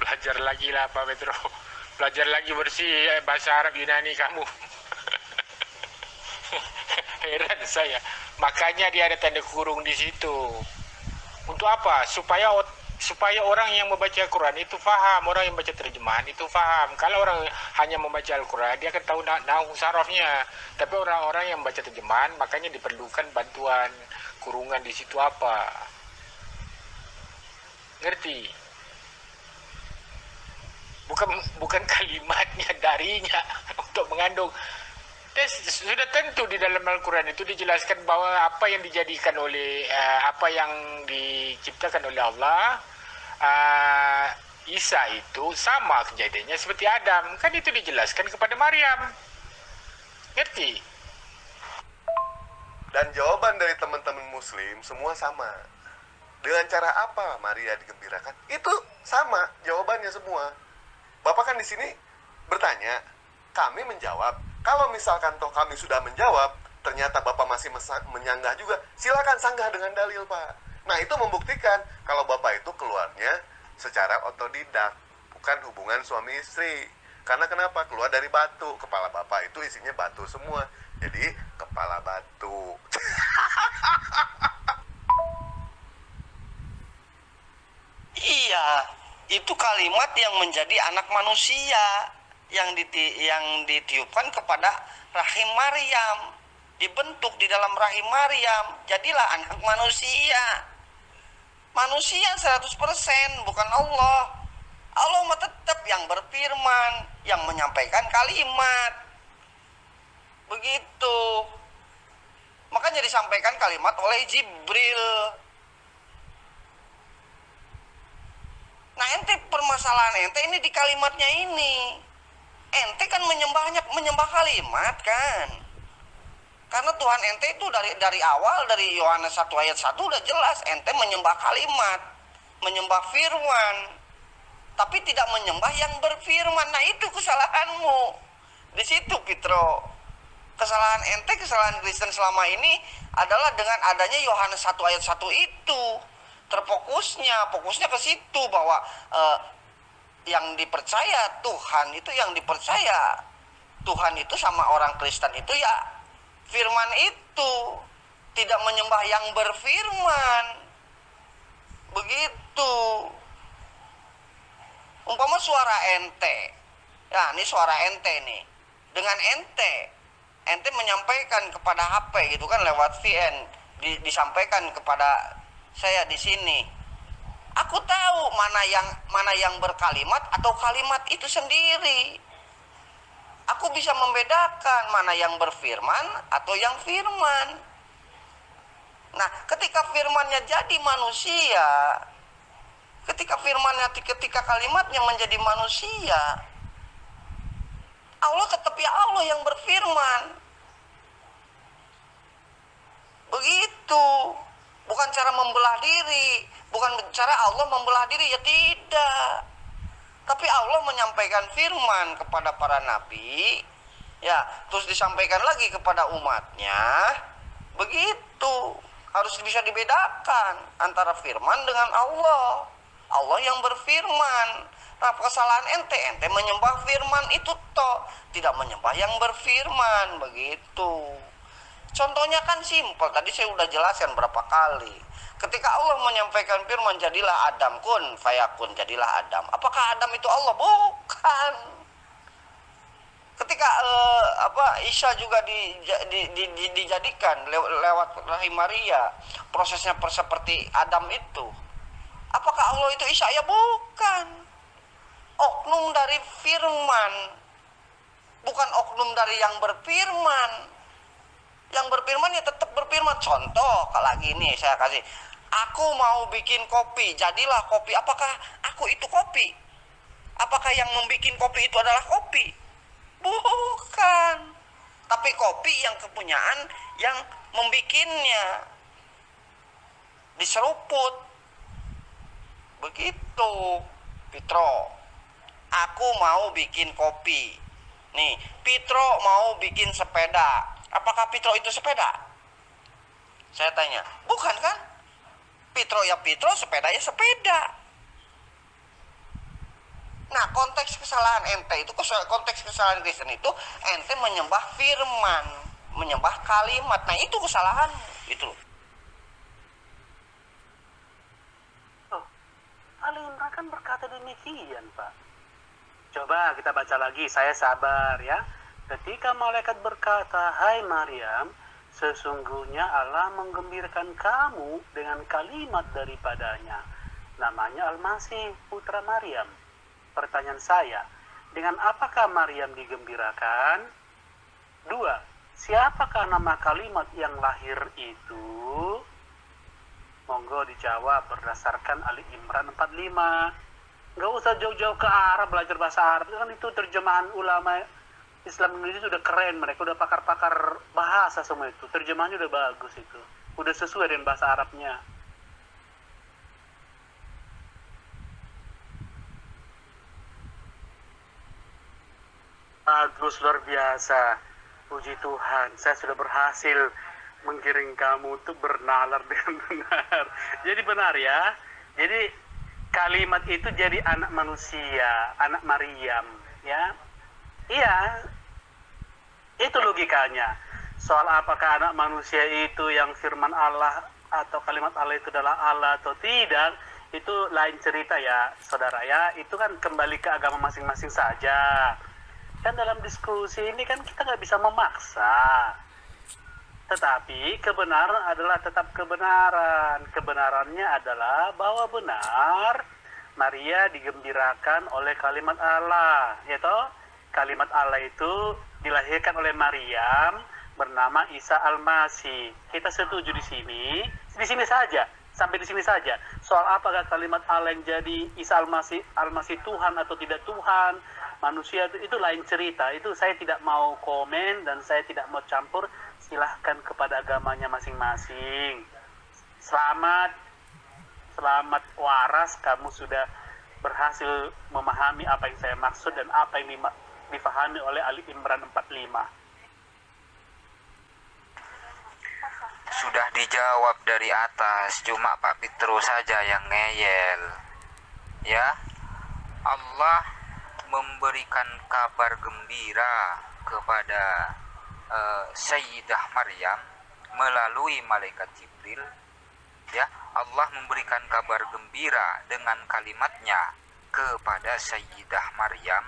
A: Belajar lagi lah Pak Petro. Belajar lagi bersih bahasa Arab Yunani kamu. Heran saya. Makanya dia ada tanda kurung di situ. Untuk apa? Supaya orang yang membaca Al-Quran itu faham, orang yang baca terjemahan itu faham. Kalau orang hanya membaca Al-Quran, dia akan tahu nahu sarafnya. Tapi orang-orang yang membaca terjemahan, makanya diperlukan bantuan kurungan di situ apa. Ngerti? Bukan kalimatnya, darinya untuk mengandung. Sudah tentu di dalam Al-Quran itu dijelaskan bahwa apa yang dijadikan oleh apa yang diciptakan oleh Allah, Isa itu sama kejadiannya seperti Adam. Kan itu dijelaskan kepada Maryam. Ngerti?
D: Dan jawaban dari teman-teman muslim semua sama. Dengan cara apa Maria digembirakan? Itu sama jawabannya semua. Bapak kan di sini bertanya, kami menjawab. Kalau misalkan toh kami sudah menjawab, ternyata Bapak masih menyanggah juga, silakan sanggah dengan dalil, Pak. Nah, itu membuktikan kalau Bapak itu keluarnya secara otodidak, bukan hubungan suami istri. Karena kenapa? Keluar dari batu. Kepala Bapak itu isinya batu semua. Jadi, kepala batu.
G: Iya, itu kalimat yang menjadi anak manusia yang ditiupkan kepada rahim Maryam, dibentuk di dalam rahim Maryam, jadilah anak manusia. Manusia 100%, bukan Allah. Allah mah tetap yang berfirman, yang menyampaikan kalimat. Begitu. Makanya disampaikan kalimat oleh Jibril. Nah, ente permasalahan ente ini di kalimatnya ini. Ente kan menyembah kalimat kan. Karena Tuhan ente itu dari awal, dari Yohanes 1 ayat 1 udah jelas ente menyembah kalimat, menyembah firman, tapi tidak menyembah yang berfirman. Nah, itu kesalahanmu. Di situ Pitro. Kesalahan ente, kesalahan Kristen selama ini adalah dengan adanya Yohanes 1 ayat 1 itu. Fokusnya ke situ bahwa yang dipercaya Tuhan itu, yang dipercaya Tuhan itu sama orang Kristen itu ya firman itu, tidak menyembah yang berfirman. Begitu. Umpama suara ente, ya ini suara ente nih, dengan ente menyampaikan kepada HP gitu kan lewat VN, disampaikan kepada saya di sini. Aku tahu mana yang berkalimat atau kalimat itu sendiri. Aku bisa membedakan mana yang berfirman atau yang firman. Nah, ketika firmannya jadi manusia, ketika kalimatnya menjadi manusia, Allah tetap ya Allah yang berfirman. Begitu. Bukan cara membelah diri, bukan cara Allah membelah diri, ya tidak. Tapi Allah menyampaikan firman kepada para nabi, ya, terus disampaikan lagi kepada umatnya. Begitu. Harus bisa dibedakan antara firman dengan Allah. Allah yang berfirman. Nah, kesalahan ente menyembah firman itu toh, tidak menyembah yang berfirman, begitu. Contohnya kan simpel, tadi saya udah jelaskan berapa kali. Ketika Allah menyampaikan firman, jadilah Adam, kun fayakun, jadilah Adam. Apakah Adam itu Allah? Bukan. Ketika Isa juga dijadikan lewat rahim Maria, prosesnya seperti Adam itu. Apakah Allah itu Isa? Ya bukan. Oknum dari firman, bukan oknum dari yang berfirman. Yang berfirman ya tetap berfirman. Contoh, kalau gini saya kasih, aku mau bikin kopi, jadilah kopi. Apakah aku itu kopi? Apakah yang membuat kopi itu adalah kopi? Bukan. Tapi kopi yang kepunyaan yang membikinnya, diseruput. Begitu, Pitro. Aku mau bikin kopi. Nih, Pitro mau bikin sepeda. Apakah Pitro itu sepeda? Saya tanya. Bukan kan? Pitro ya Pitro, sepeda ya sepeda. Nah, konteks kesalahan ente itu, konteks kesalahan Kristen itu, ente menyembah firman, menyembah kalimat. Nah, itu kesalahan. Itu.
B: Oh, Ali Imran kan berkata demikian, Pak. Coba kita baca lagi, saya sabar ya. Ketika malaikat berkata, hai Maryam, sesungguhnya Allah menggembirakan kamu dengan kalimat daripadanya. Namanya Al-Masih, putra Maryam. Pertanyaan saya, dengan apakah Maryam digembirakan? 2. Siapakah nama kalimat yang lahir itu? Monggo dijawab berdasarkan Ali Imran 45. Nggak usah jauh-jauh ke Arab belajar bahasa Arab. Kan itu terjemahan ulama Islam Indonesia sudah keren. Mereka udah pakar-pakar bahasa semua itu. Terjemahannya udah bagus itu. Udah sesuai dengan bahasa Arabnya. Bagus, luar biasa. Puji Tuhan, saya sudah berhasil menggiring kamu untuk bernalar dengan benar. Jadi benar ya. Jadi kalimat itu jadi anak manusia, anak Maryam, ya. Iya. Itu logikanya. Soal apakah anak manusia itu yang firman Allah atau kalimat Allah itu adalah Allah atau tidak, itu lain cerita ya, saudara ya. Itu kan kembali ke agama masing-masing saja. Kan dalam diskusi ini kan kita nggak bisa memaksa. Tetapi kebenaran adalah tetap kebenaran. Kebenarannya adalah bahwa benar Maria digembirakan oleh kalimat Allah, yaitu kalimat Allah itu dilahirkan oleh Maryam bernama Isa Al-Masih. Kita setuju di sini saja, sampai di sini saja. Soal apakah kalimat Allah yang jadi Isa Al-Masih Tuhan atau tidak Tuhan, manusia itu lain cerita. Itu saya tidak mau komen dan saya tidak mau campur. Silahkan kepada agamanya masing-masing. Selamat waras, kamu sudah berhasil memahami apa yang saya maksud dan apa yang difahami oleh Ali Imran 45.
C: Sudah dijawab dari atas, cuma Pak Pitro saja yang ngeyel. Ya, Allah memberikan kabar gembira kepada Sayyidah Maryam melalui malaikat Jibril. Ya, Allah memberikan kabar gembira dengan kalimatnya kepada Sayyidah Maryam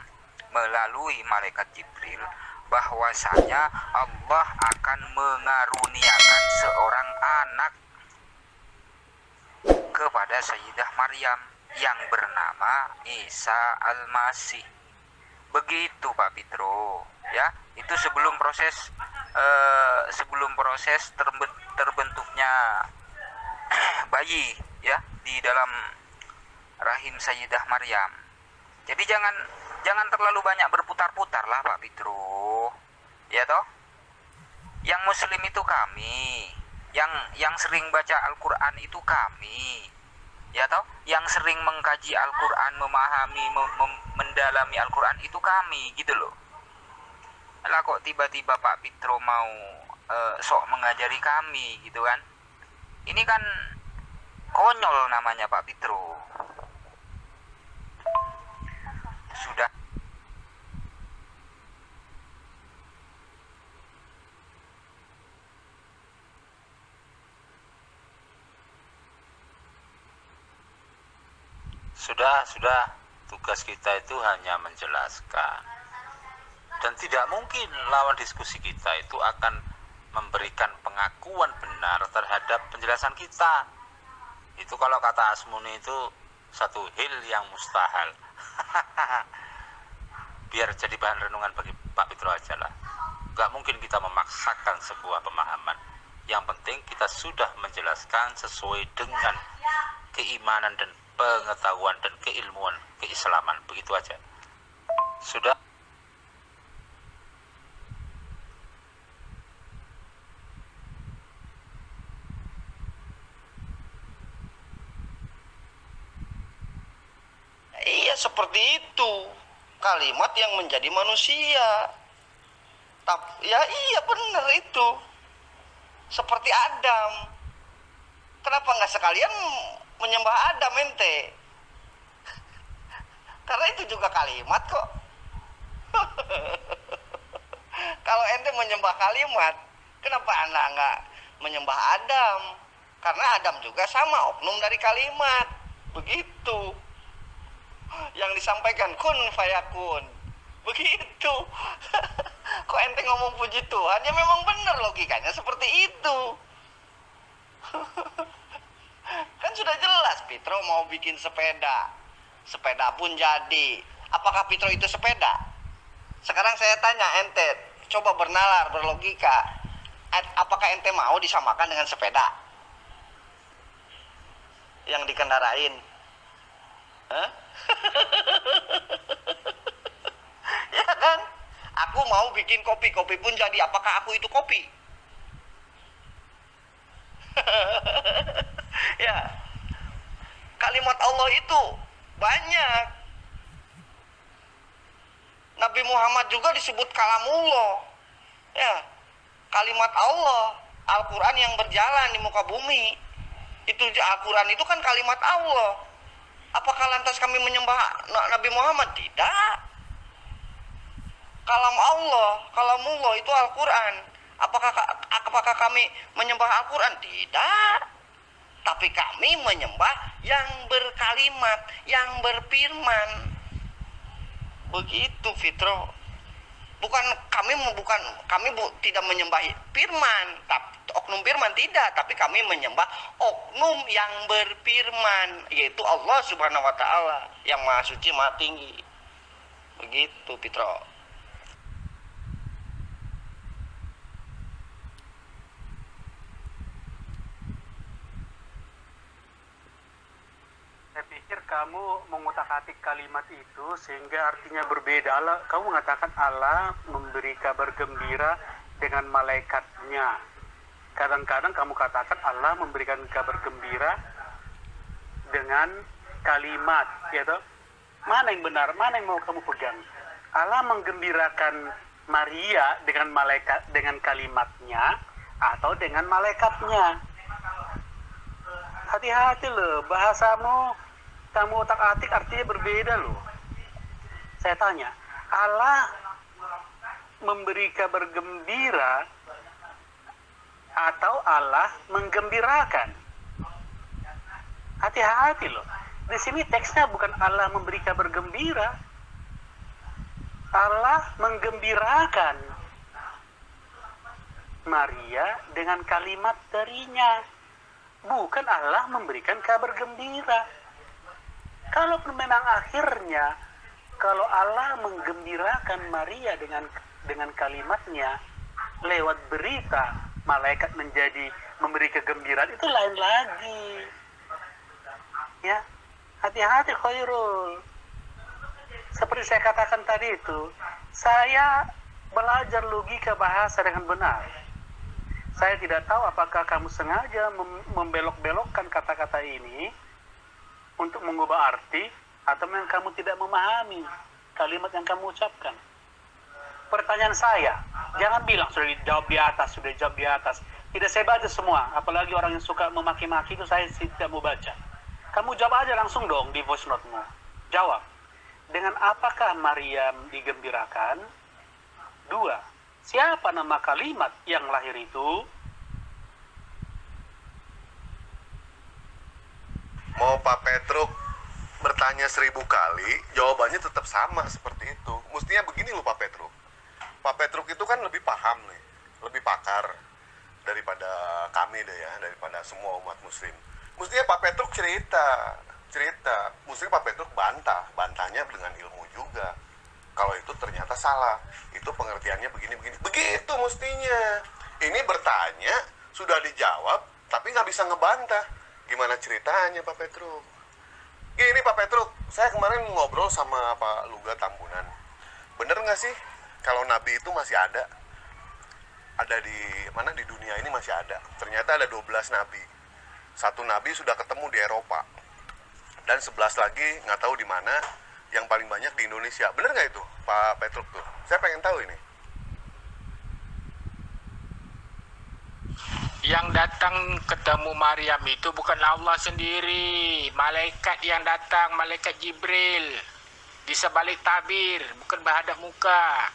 C: melalui malaikat Jibril bahwasanya Allah akan mengaruniakan seorang anak kepada Sayyidah Maryam yang bernama Isa Al-Masih. Begitu Pak Pitro, ya. Itu sebelum proses terbentuknya bayi ya di dalam rahim Sayyidah Maryam. Jadi jangan terlalu banyak berputar-putar lah Pak Pitro. Ya toh? Yang muslim itu kami, yang sering baca Al-Qur'an itu kami. Ya toh? Yang sering mengkaji Al-Qur'an, memahami, mendalami Al-Qur'an itu kami, gitu loh. Lah kok tiba-tiba Pak Pitro mau sok mengajari kami gitu kan? Ini kan konyol namanya Pak Fitro. Sudah.
H: Sudah, tugas kita itu hanya menjelaskan. Dan tidak mungkin lawan diskusi kita itu akan memberikan pengakuan benar terhadap penjelasan kita. Itu kalau kata Asmuni itu satu hal yang mustahil. Biar jadi bahan renungan bagi Pak Fitro aja lah. Gak mungkin kita memaksakan sebuah pemahaman. Yang penting kita sudah menjelaskan sesuai dengan keimanan dan pengetahuan dan keilmuan keislaman. Begitu aja. Sudah.
G: Iya, seperti itu. Kalimat yang menjadi manusia. Ya iya benar itu. Seperti Adam. Kenapa nggak sekalian menyembah Adam ente? Karena itu juga kalimat kok. Kalau ente menyembah kalimat, kenapa anda nggak menyembah Adam? Karena Adam juga sama oknum dari kalimat. Begitu. Yang disampaikan kun fayakun. Begitu. Kok ente ngomong puji Tuhan? Ya memang benar logikanya seperti itu. Kan sudah jelas Fitro mau bikin sepeda. Sepeda pun jadi. Apakah Fitro itu sepeda? Sekarang saya tanya ente, coba bernalar, berlogika. Apakah ente mau disamakan dengan sepeda yang dikendarain? Hah? Ya kan? Aku mau bikin kopi, kopi pun jadi. Apakah aku itu kopi? Ya, kalimat Allah itu banyak. Nabi Muhammad juga disebut kalamullah. Ya, kalimat Allah, Al-Quran yang berjalan di muka bumi. Itu Al-Quran itu kan kalimat Allah. Apakah lantas kami menyembah Nabi Muhammad? Tidak. Kalam Allah, kalamullah itu Al-Quran. Apakah kami menyembah Al-Quran? Tidak. Tapi kami menyembah yang berkalimat, yang berfirman. Begitu Fitro. Kami tidak menyembah firman, oknum firman tidak, tapi kami menyembah oknum yang berfirman, yaitu Allah Subhanahu wa taala yang Maha Suci, Maha Tinggi. Begitu Fitro.
B: Saya pikir kamu mengutak-atik kalimat itu sehingga artinya berbeda. Kamu mengatakan Allah memberi kabar gembira dengan malaikatnya. Kadang-kadang kamu katakan Allah memberikan kabar gembira dengan kalimat, gitu. Mana yang benar? Mana yang mau kamu pegang? Allah menggembirakan Maria dengan malaikat, dengan kalimatnya atau dengan malaikatnya? Hati-hati loh, bahasamu kamu otak-atik artinya berbeda loh. Saya tanya, Allah memberi kabar gembira atau Allah menggembirakan? Hati-hati loh. Di sini teksnya bukan Allah memberi kabar gembira. Allah menggembirakan Maria dengan kalimat darinya. Bukan Allah memberikan kabar gembira. Kalau memang akhirnya, kalau Allah menggembirakan Maria dengan kalimatnya lewat berita, malaikat memberi kegembiraan, itu lain lagi. Ya, hati-hati Khairul. Seperti saya katakan tadi itu, saya belajar logika bahasa dengan benar. Saya tidak tahu apakah kamu sengaja membelok-belokkan kata-kata ini untuk mengubah arti, atau memang kamu tidak memahami kalimat yang kamu ucapkan. Pertanyaan saya, jangan bilang sudah dijawab di atas. Tidak saya baca semua, apalagi orang yang suka memaki-maki itu saya tidak mau baca. Kamu jawab aja langsung dong di voice note-mu. Jawab. Dengan apakah Maryam digembirakan? 2. Siapa nama kalimat yang lahir itu?
D: Mau Pak Petruk bertanya 1000 kali, jawabannya tetap sama seperti itu. Mestinya begini loh Pak Petruk. Pak Petruk itu kan lebih paham nih, lebih pakar daripada kami deh ya, daripada semua umat muslim. Mestinya Pak Petruk cerita. Mestinya Pak Petruk bantahnya dengan ilmu juga. Kalau itu ternyata salah, itu pengertiannya begini-begini. Begitu mestinya. Ini bertanya, sudah dijawab, tapi nggak bisa ngebantah. Gimana ceritanya Pak Petruk? Gini Pak Petruk, saya kemarin ngobrol sama Pak Luga Tambunan. Bener nggak sih kalau Nabi itu masih ada? Ada di mana di dunia ini masih ada? Ternyata ada 12 Nabi. Satu Nabi sudah ketemu di Eropa. Dan 11 lagi nggak tahu di mana, yang paling banyak di Indonesia. Bener nggak itu Pak Petruk tuh? Saya pengen tahu ini.
A: Yang datang ketemu Maryam itu bukan Allah sendiri, malaikat yang datang, malaikat Jibril di sebalik tabir, bukan berhadap muka.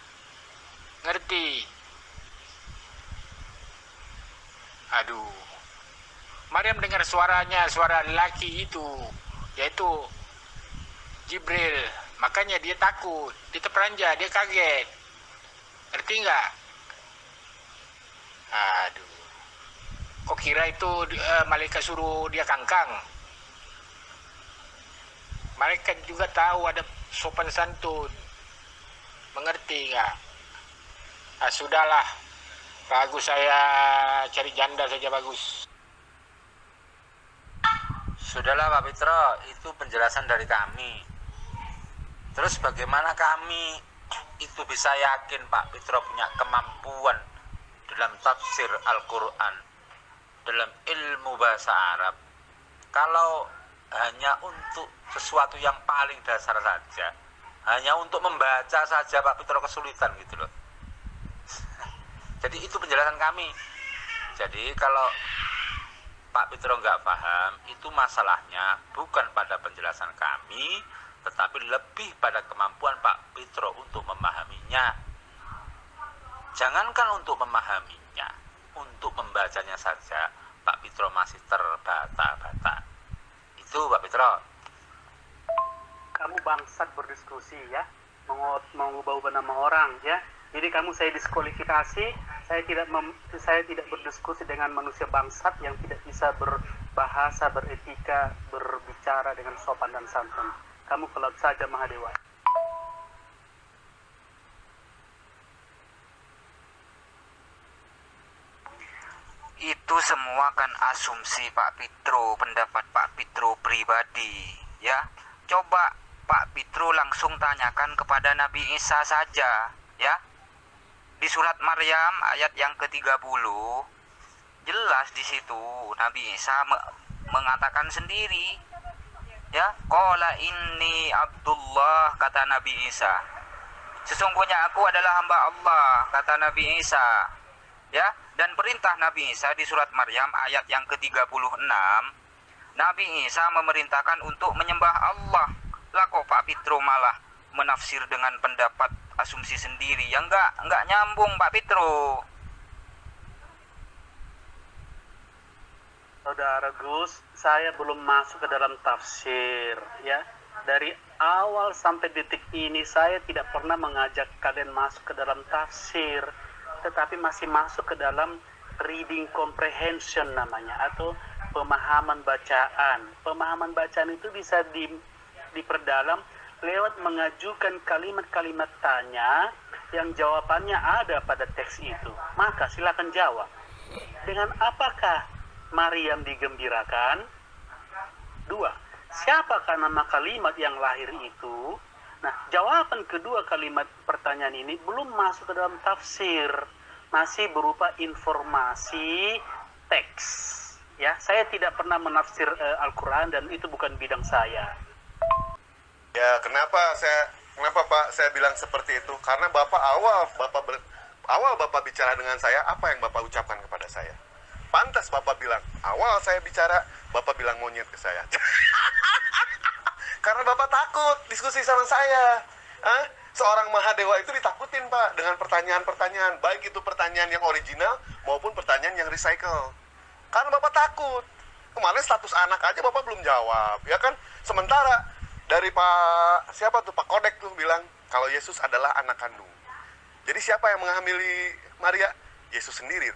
A: Ngerti? Aduh. Maryam dengar suaranya, suara lelaki itu, yaitu Jibril. Makanya dia takut, dia terperanjat, dia kaget. Ngerti nggak? Aduh. Kok kira itu malaikat suruh dia kangkang? Malaikat juga tahu ada sopan santun. Mengerti nggak? Ah, sudahlah. Bagus saya cari janda saja bagus.
H: Sudahlah Pak Pitro, itu penjelasan dari kami. Terus bagaimana kami itu bisa yakin Pak Pitro punya kemampuan dalam tafsir Al-Quran, dalam ilmu bahasa Arab, kalau hanya untuk sesuatu yang paling dasar saja, hanya untuk membaca saja Pak Pitro kesulitan gitu loh. Jadi itu penjelasan kami. Jadi kalau Pak Pitro nggak paham, itu masalahnya bukan pada penjelasan kami, tetapi lebih pada kemampuan Pak Pitro untuk memahaminya. Jangankan untuk memahaminya, untuk membacanya saja Pak Pitro masih terbata-bata. Itu Pak Pitro.
B: Kamu bangsat berdiskusi ya, mengubah-ubah nama orang ya. Jadi kamu saya diskualifikasi, saya tidak berdiskusi dengan manusia bangsat yang tidak bisa berbahasa, beretika, berbicara dengan sopan dan santun. Kamu kelak saja Mahadewa.
C: Itu semua kan asumsi Pak Pitro, pendapat Pak Pitro pribadi, ya. Coba Pak Pitro langsung tanyakan kepada Nabi Isa saja, ya. Di surat Maryam ayat yang ke-30 jelas di situ Nabi Isa mengatakan sendiri, ya, qala inni Abdullah, kata Nabi Isa. Sesungguhnya aku adalah hamba Allah, kata Nabi Isa. Ya, dan perintah Nabi Isa di surat Maryam ayat yang ke-36, Nabi Isa memerintahkan untuk menyembah Allah. Lah kok Pak Pitro malah menafsir dengan pendapat asumsi sendiri, yang enggak nyambung Pak Pitro.
B: Saudara Gus, saya belum masuk ke dalam tafsir ya. Dari awal sampai detik ini saya tidak pernah mengajak kalian masuk ke dalam tafsir, tetapi masih masuk ke dalam reading comprehension namanya, atau pemahaman bacaan. Pemahaman bacaan itu bisa diperdalam lewat mengajukan kalimat-kalimat tanya yang jawabannya ada pada teks itu. Maka silakan jawab. Dengan apakah Maryam digembirakan? 2. Siapakah nama kalimat yang lahir itu? Nah, jawaban kedua kalimat pertanyaan ini belum masuk ke dalam tafsir, masih berupa informasi teks. Ya, saya tidak pernah menafsir Al-Quran dan itu bukan bidang saya.
D: Ya, kenapa Pak saya bilang seperti itu? Karena awal Bapak bicara dengan saya, apa yang Bapak ucapkan kepada saya? Pantas Bapak bilang, awal saya bicara, Bapak bilang monyet ke saya. Karena Bapak takut diskusi sama saya. Seorang Mahadewa itu ditakutin, Pak, dengan pertanyaan-pertanyaan. Baik itu pertanyaan yang original maupun pertanyaan yang recycle. Karena Bapak takut. Kemarin status anak aja Bapak belum jawab, ya kan? Sementara dari Pak Kodek tuh bilang kalau Yesus adalah anak kandung. Jadi siapa yang menghamili Maria? Yesus sendiri.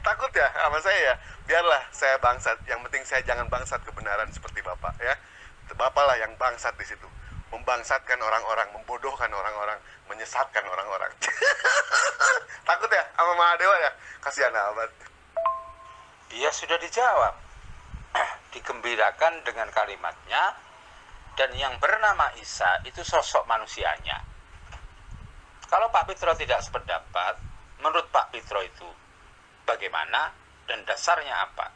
D: Takut ya sama saya ya? Biarlah saya bangsat. Yang penting saya jangan bangsat kebenaran seperti Bapak ya. Bapak lah yang bangsat di situ. Membangsatkan orang-orang, membodohkan orang-orang, menyesatkan orang-orang. Takut ya sama Mahadewa ya? Kasihan amat.
H: Dia sudah dijawab. Digembirakan dengan kalimatnya, dan yang bernama Isa itu sosok manusianya. Kalau Pak Pitro tidak sependapat, menurut Pak Pitro itu bagaimana dan dasarnya apa?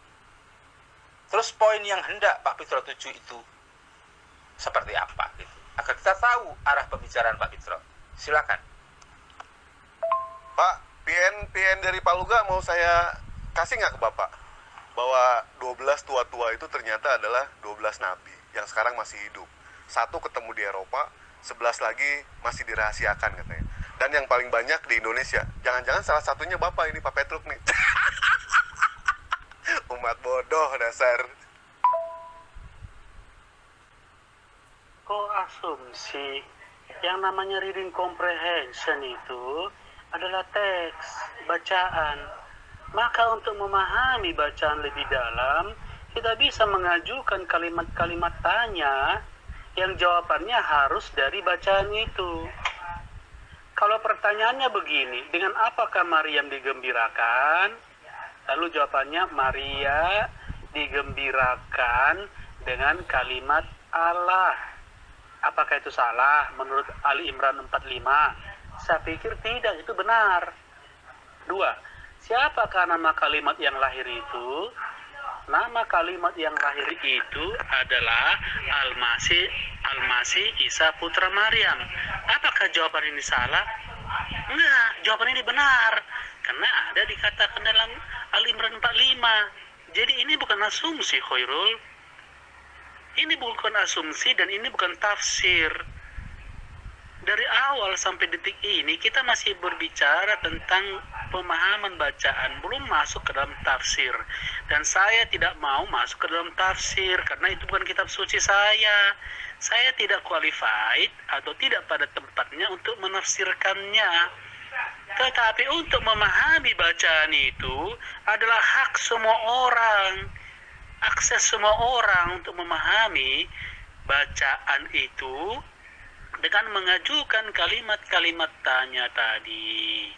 H: Terus poin yang hendak Pak Pitro tuju itu seperti apa? Gitu. Agar kita tahu arah pembicaraan Pak Pitro. Silakan.
D: Pak, PN dari Paluga mau saya kasih nggak ke Bapak? Bahwa 12 tua-tua itu ternyata adalah 12 nabi yang sekarang masih hidup. 1 ketemu di Eropa, 11 lagi masih dirahasiakan katanya. Dan yang paling banyak di Indonesia. Jangan-jangan salah satunya Bapak ini, Pak Petruk nih. Umat bodoh dasar.
B: Kok asumsi yang namanya reading comprehension itu adalah teks, bacaan. Maka untuk memahami bacaan lebih dalam, kita bisa mengajukan kalimat-kalimat tanya yang jawabannya harus dari bacaan itu. Kalau pertanyaannya begini, dengan apakah Maryam digembirakan? Lalu jawabannya, Maria digembirakan dengan kalimat Allah. Apakah itu salah menurut Ali Imran 45? Saya pikir tidak, itu benar. 2. Siapakah nama kalimat yang lahir itu? Nama kalimat yang lahir itu adalah Al-Masih Isa putra Maryam. Apakah jawaban ini salah? Enggak, jawaban ini benar. Karena ada dikatakan dalam Al-Imran 45. Jadi ini bukan asumsi, Khairul. Ini bukan asumsi dan ini bukan tafsir. Dari awal sampai detik ini kita masih berbicara tentang pemahaman bacaan, belum masuk ke dalam tafsir. Dan saya tidak mau masuk ke dalam tafsir karena itu bukan kitab suci saya. Saya tidak qualified atau tidak pada tempatnya untuk menafsirkannya. Tetapi untuk memahami bacaan itu adalah hak semua orang. Akses semua orang untuk memahami bacaan itu dengan mengajukan kalimat-kalimat tanya tadi.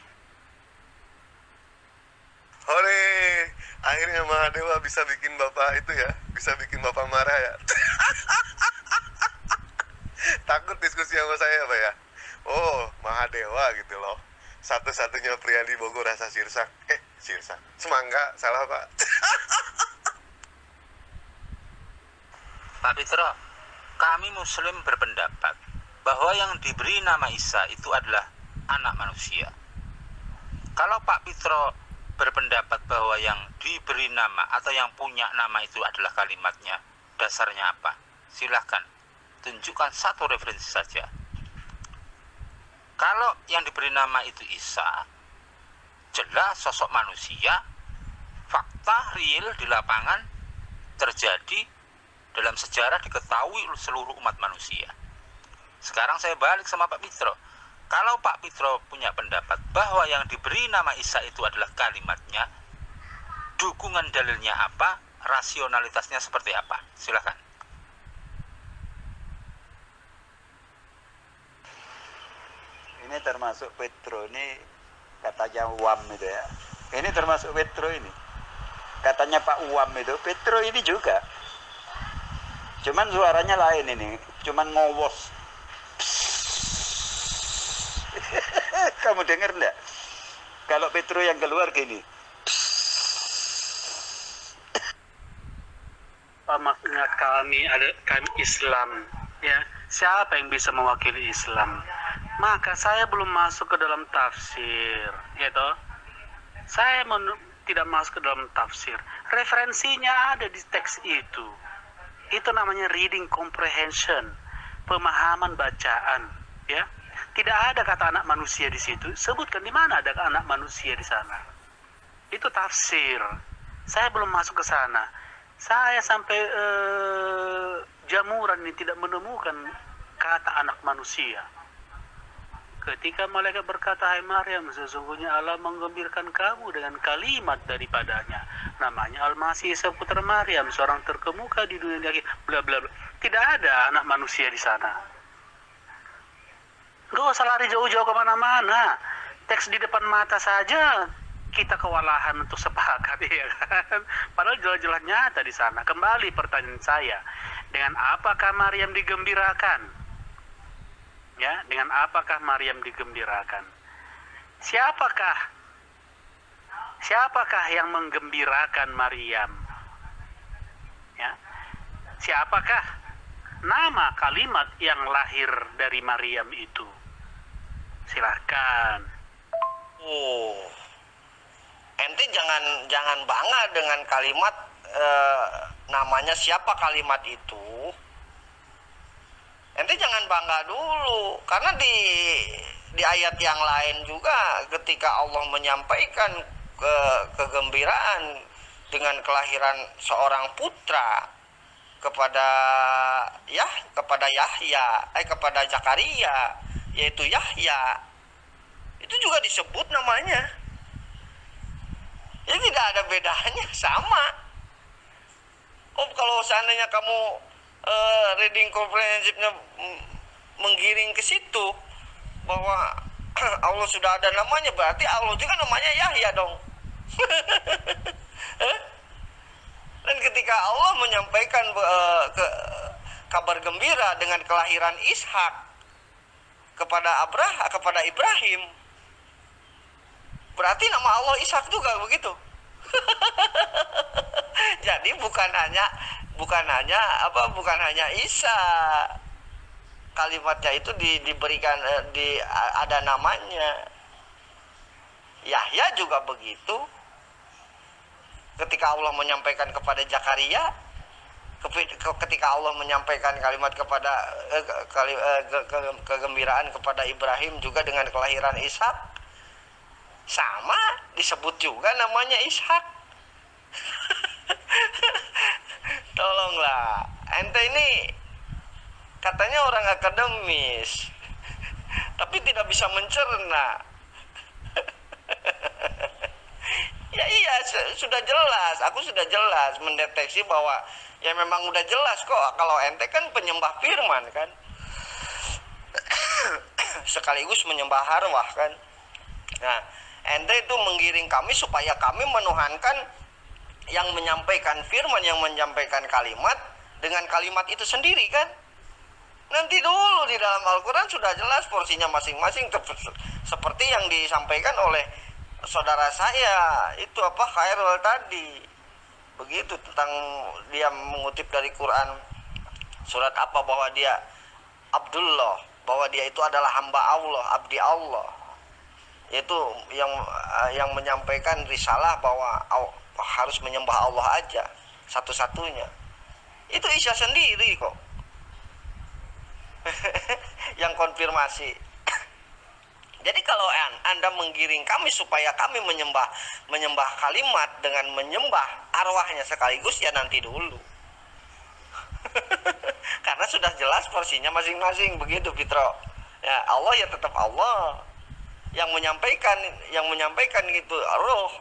D: Hore, akhirnya Mahadewa bisa bikin Bapak itu ya, bisa bikin Bapak marah ya. Takut diskusi sama saya Pak ya. Oh, Mahadewa gitu loh. Satu-satunya pria di Bogor rasa sirsak. Sirsak. Semangka, salah Pak.
H: Pak Pitro, kami Muslim berpendapat bahwa yang diberi nama Isa itu adalah anak manusia. Kalau Pak Pitro berpendapat bahwa yang diberi nama atau yang punya nama itu adalah kalimatnya, dasarnya apa? Silahkan, tunjukkan satu referensi saja. Kalau yang diberi nama itu Isa, jelas sosok manusia, fakta real di lapangan terjadi dalam sejarah, diketahui seluruh umat manusia. Sekarang saya balik sama Pak Pitro. Kalau Pak Pitro punya pendapat bahwa yang diberi nama Isa itu adalah kalimatnya, dukungan dalilnya apa, rasionalitasnya seperti apa? Silakan.
E: Ini termasuk Petro, ini katanya Uam itu ya. Ini termasuk Petro ini. Katanya Pak Uam itu, Petro ini juga. Cuman suaranya lain ini, cuman ngowos. Kamu dengar enggak? Kalau Petro yang keluar gini.
B: Maksudnya kami Islam, ya. Siapa yang bisa mewakili Islam? Maka saya belum masuk ke dalam tafsir, gitu. Saya tidak masuk ke dalam tafsir. Referensinya ada di teks itu. Itu namanya reading comprehension, pemahaman bacaan, ya. Tidak ada kata anak manusia di situ. Sebutkan di mana ada anak manusia di sana. Itu tafsir. Saya belum masuk ke sana. Saya sampai jamuran ini tidak menemukan kata anak manusia. Ketika malaikat berkata, "Hai Maryam, sesungguhnya Allah menggembirakan kamu dengan kalimat daripadanya. Namanya Al-Masih Isa putra Maryam, seorang terkemuka di dunia dan bla bla bla." Tidak ada anak manusia di sana. Gak usah lari jauh-jauh kemana-mana. Teks di depan mata saja kita kewalahan untuk sepakat, ya kan? Padahal jelas-jelas nyata di sana. Kembali pertanyaan saya, dengan apakah Maryam digembirakan? Ya, dengan apakah Maryam digembirakan? Siapakah yang menggembirakan Maryam? Ya. Siapakah nama kalimat yang lahir dari Maryam itu? Silahkan.
G: Oh, ente jangan bangga dengan kalimat namanya siapa kalimat itu. Ente jangan bangga dulu, karena di ayat yang lain juga ketika Allah menyampaikan kegembiraan dengan kelahiran seorang putra kepada kepada Zakaria, yaitu Yahya, itu juga disebut namanya. Jadi tidak ada bedanya, sama. Oh, kalau seandainya kamu reading komprehensifnya menggiring ke situ bahwa Allah sudah ada namanya, berarti Allah juga namanya Yahya dong. Dan ketika Allah menyampaikan kabar gembira dengan kelahiran Ishak kepada Ibrahim, berarti nama Allah Ishak juga begitu. Jadi bukan hanya Isa, kalimatnya itu diberikan ada namanya. Yahya juga begitu. Ketika Allah menyampaikan kepada Zakaria, ketika Allah menyampaikan kalimat kepada kegembiraan kepada Ibrahim juga dengan kelahiran Ishak, sama disebut juga namanya Ishak. Tolonglah, ente ini katanya orang akademis, tapi tidak bisa mencerna. Ya iya, sudah jelas, aku sudah jelas mendeteksi bahwa ya memang udah jelas kok kalau ente kan penyembah firman kan, sekaligus menyembah arwah kan. Nah, ente itu menggiring kami supaya kami menuhankan yang menyampaikan firman, yang menyampaikan kalimat dengan kalimat itu sendiri kan. Nanti dulu di dalam Al-Quran sudah jelas porsinya masing-masing, seperti yang disampaikan oleh saudara saya itu Khairul tadi, begitu, tentang dia mengutip dari Quran surat bahwa dia Abdullah, bahwa dia itu adalah hamba Allah, abdi Allah, yaitu yang menyampaikan risalah bahwa harus menyembah Allah aja satu-satunya. Itu Isa sendiri kok yang konfirmasi. Jadi kalau Anda menggiring kami supaya kami menyembah kalimat dengan menyembah arwahnya sekaligus, ya nanti dulu. Karena sudah jelas porsinya masing-masing, begitu Fitro. Ya, Allah ya tetap Allah. Yang menyampaikan itu roh.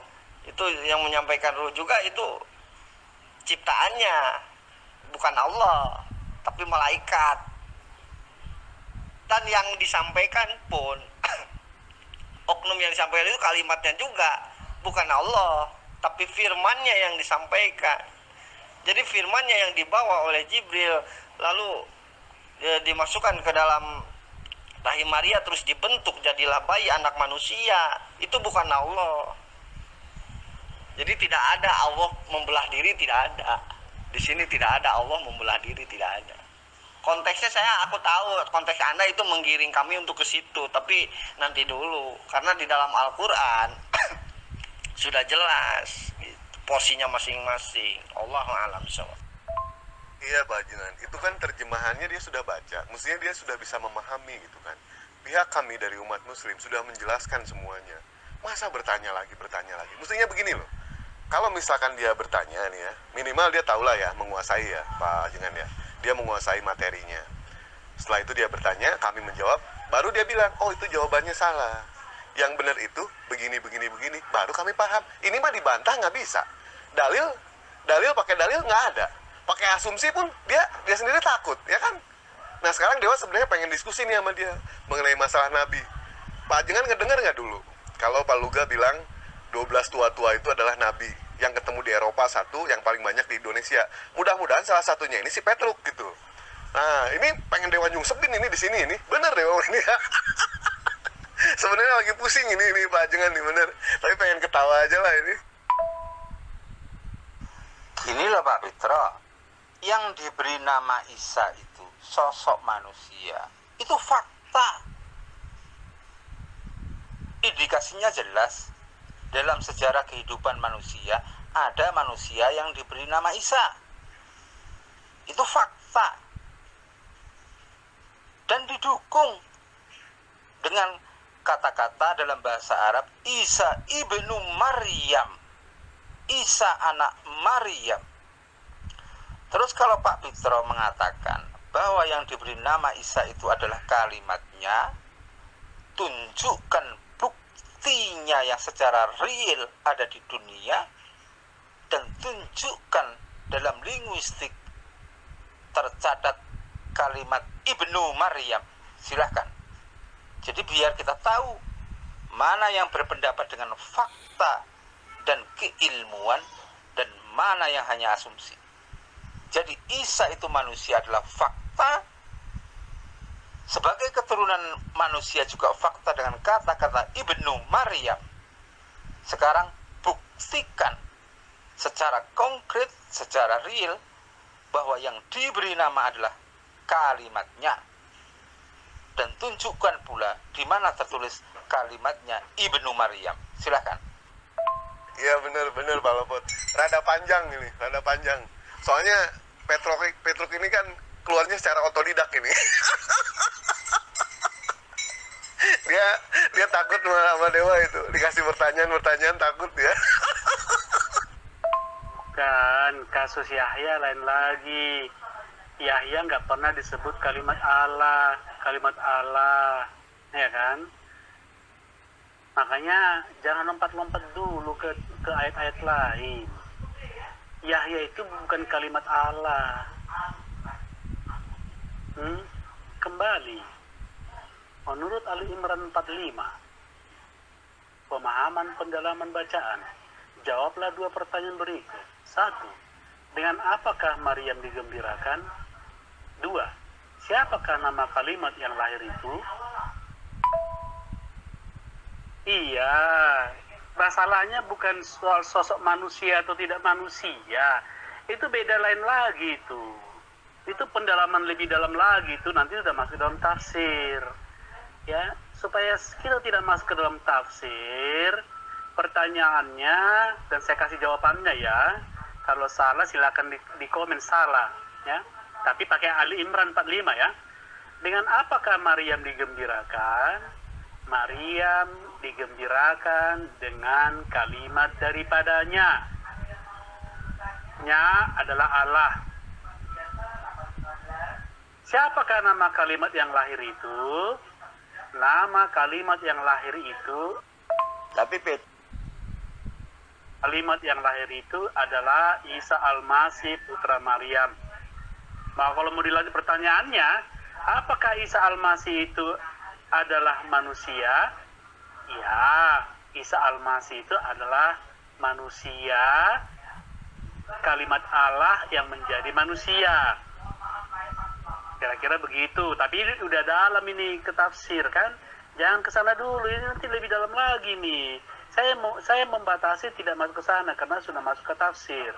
G: Itu yang menyampaikan roh juga itu ciptaannya, bukan Allah, tapi malaikat. Dan yang disampaikan pun oknum yang disampaikan itu kalimatnya juga bukan Allah, tapi firmannya yang disampaikan. Jadi firmannya yang dibawa oleh Jibril lalu dimasukkan ke dalam rahim Maria, terus dibentuk jadilah bayi anak manusia, itu bukan Allah. Jadi tidak ada Allah membelah diri, tidak ada. Di sini tidak ada Allah membelah diri, tidak ada. Konteksnya aku tahu konteks Anda itu menggiring kami untuk ke situ, tapi nanti dulu, karena di dalam Al-Quran sudah jelas gitu, porsinya masing-masing. Allahu a'lam bishawab.
D: Iya Pak Jinan, itu kan terjemahannya dia sudah baca, mestinya dia sudah bisa memahami gitu kan. Pihak kami dari umat muslim sudah menjelaskan semuanya. Masa bertanya lagi, mestinya begini loh. Kalau misalkan dia bertanya nih ya, minimal dia tahulah ya, menguasai ya Pak Jinan ya. Dia menguasai materinya. Setelah itu dia bertanya, kami menjawab, baru dia bilang, oh itu jawabannya salah. Yang benar itu begini, baru kami paham. Ini mah dibantah nggak bisa. Dalil pakai dalil nggak ada. Pakai asumsi pun dia sendiri takut, ya kan? Nah sekarang Dewa sebenarnya pengen diskusi nih sama dia mengenai masalah Nabi. Pak Jengan ngedengar nggak dulu? Kalau Pak Luga bilang 12 tua-tua itu adalah Nabi yang ketemu di Eropa, satu yang paling banyak di Indonesia. Mudah-mudahan salah satunya ini si Petruk gitu. Nah ini pengen Dewa nyungsepin ini di sini ini, bener Dewa ini. Sebenarnya lagi pusing ini Pak Jengan nih bener, tapi pengen ketawa aja lah ini.
H: Gini loh Pak Fitro, yang diberi nama Isa itu sosok manusia, itu fakta. Indikasinya jelas, dalam sejarah kehidupan manusia ada manusia yang diberi nama Isa. Itu fakta. Dan didukung dengan kata-kata dalam bahasa Arab, Isa ibnu Maryam, Isa anak Maryam. Terus kalau Pak Fitro mengatakan bahwa yang diberi nama Isa itu adalah kalimatnya, tunjukkan buktinya yang secara real ada di dunia, dan tunjukkan dalam linguistik tercatat kalimat Ibnu Maryam. Silahkan. Jadi biar kita tahu mana yang berpendapat dengan fakta dan keilmuan dan mana yang hanya asumsi. Jadi Isa itu manusia adalah fakta. Sebagai keturunan manusia juga fakta dengan kata-kata Ibnu Maryam. Sekarang buktikan secara konkret, secara real, bahwa yang diberi nama adalah kalimatnya. Dan tunjukkan pula di mana tertulis kalimatnya Ibnu Maryam. Silakan.
D: Iya bener Pak Lopot. Rada panjang ini, rada panjang. Soalnya Petruk ini kan keluarnya secara otodidak ini. dia takut sama Dewa itu. Dikasih pertanyaan takut dia.
B: Bukan, kasus Yahya lain lagi. Yahya nggak pernah disebut kalimat Allah, ya kan? Makanya jangan lompat-lompat dulu ke ayat-ayat lain. Yahya itu bukan kalimat Allah. Kembali, menurut Ali Imran 45, pemahaman pendalaman bacaan, jawablah dua pertanyaan berikut. 1. Dengan apakah Maryam digembirakan? 2. Siapakah nama kalimat yang lahir itu? Iya, masalahnya bukan soal sosok manusia atau tidak manusia. Itu beda lain lagi itu. Itu pendalaman lebih dalam lagi itu nanti sudah masuk dalam tafsir. Ya, supaya kita tidak masuk ke dalam tafsir, pertanyaannya dan saya kasih jawabannya ya. Kalau salah silakan di komen salah ya. Tapi pakai Ali Imran 45 ya. Dengan apakah Maryam digembirakan? Maryam digembirakan dengan kalimat daripadanya. Nya adalah Allah. Siapakah nama kalimat yang lahir itu? Nama kalimat yang lahir itu,
E: Tapi
B: kalimat yang lahir itu adalah Isa Al-Masih putra Maryam. Nah, kalau mau dilanjut pertanyaannya, apakah Isa Al-Masih itu adalah manusia? Ya, Isa Al-Masih itu adalah manusia, kalimat Allah yang menjadi manusia. Kira-kira begitu. Tapi ini udah dalam ini ke tafsir kan? Jangan ke sana dulu, ini nanti lebih dalam lagi nih. Saya membatasi tidak masuk ke sana karena sudah masuk ke tafsir.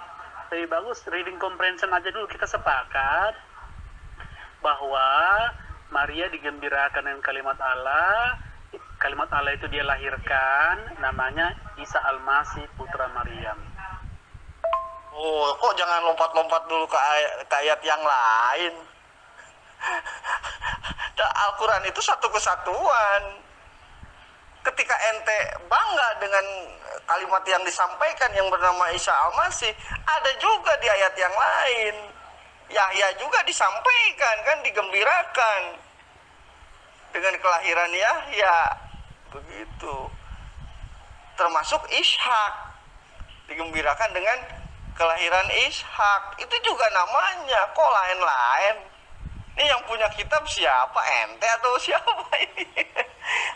B: Lebih bagus reading comprehension aja dulu. Kita sepakat bahwa Maria digembirakan dengan kalimat Allah. kalimat Allah itu dia lahirkan, namanya Isa Al-Masih putra Maryam.
G: Oh, kok jangan lompat-lompat dulu ke ayat yang lain. Al-Quran itu satu kesatuan. Ketika ente bangga dengan kalimat yang disampaikan yang bernama Isa Al-Masih, ada juga di ayat yang lain. Yahya juga disampaikan, kan, digembirakan dengan kelahiran Yahya. Begitu. Termasuk Ishak, digembirakan dengan kelahiran Ishak. Itu juga namanya, kok lain-lain. Ini yang punya kitab siapa? Ente atau siapa ini?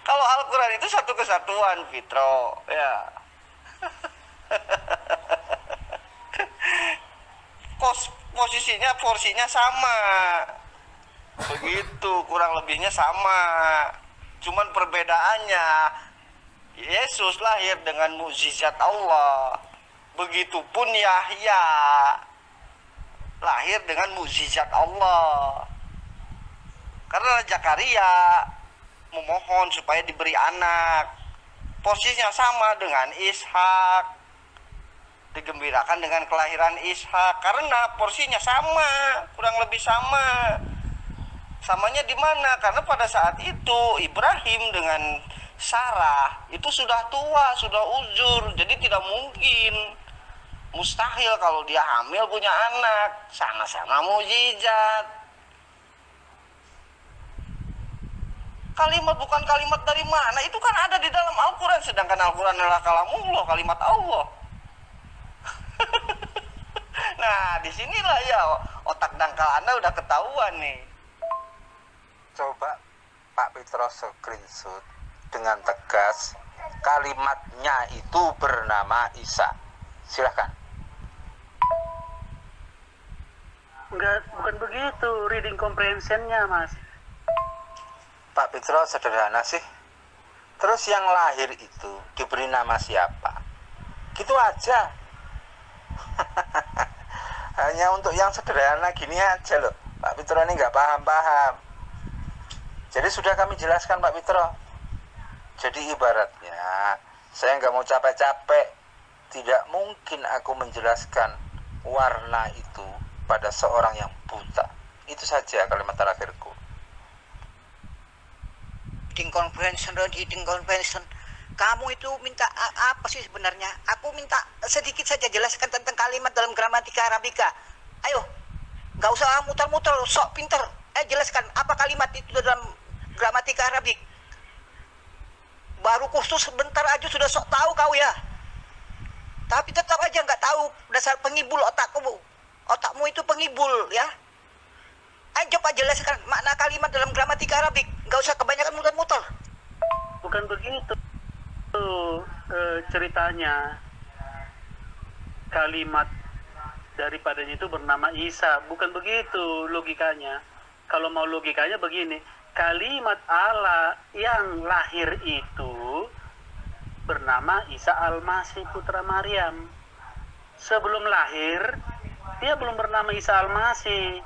G: Kalau Al-Quran itu satu kesatuan, Fitro. Ya. Porsinya sama. Begitu, kurang lebihnya sama. Cuman perbedaannya, Yesus lahir dengan mukjizat Allah. Begitupun Yahya lahir dengan mukjizat Allah. Karena Zakaria memohon supaya diberi anak. Posisinya sama dengan Ishak. Digembirakan dengan kelahiran Ishak karena porsinya sama, kurang lebih sama. Samanya di mana? Karena pada saat itu Ibrahim dengan Sarah itu sudah tua, sudah uzur, jadi tidak mungkin, mustahil kalau dia hamil punya anak. Sama-sama mukjizat. Kalimat bukan kalimat dari mana, itu kan ada di dalam Al-Quran, sedangkan Al-Quran adalah kalamullah, kalimat Allah. Nah, disinilah ya otak dangkal Anda udah ketahuan nih.
H: Coba Pak Fitro screenshot dengan tegas kalimatnya itu bernama Isa. Silahkan.
B: Enggak, bukan begitu reading comprehension-nya, Mas.
H: Pak Fitro sederhana sih. Terus yang lahir itu diberi nama siapa? Gitu aja. Hanya untuk yang sederhana gini aja loh. Pak Fitro ini nggak paham-paham. Jadi sudah kami jelaskan Pak Fitro. Jadi ibaratnya saya nggak mau capek-capek. Tidak mungkin aku menjelaskan warna itu pada seorang yang buta. Itu saja kalimat terakhirku.
I: Reading comprehension. Kamu itu minta apa sih sebenarnya? Aku minta sedikit saja jelaskan tentang kalimat dalam gramatika Arabika. Ayo, nggak usah muter-muter, sok pinter. Jelaskan apa kalimat itu dalam gramatika Arabik. Baru kursus sebentar aja sudah sok tahu kau ya. Tapi tetap aja nggak tahu dasar pengibul otakmu. Otakmu itu pengibul ya. Ayo coba jelaskan makna kalimat dalam gramatika Arabik. Nggak usah kebanyakan muter-muter.
B: Bukan begitu ceritanya. Kalimat daripadanya itu bernama Isa. Bukan begitu logikanya. Kalau mau logikanya begini, kalimat Allah yang lahir itu bernama Isa Al-Masih putra Maryam. Sebelum lahir dia belum bernama Isa Al-Masih.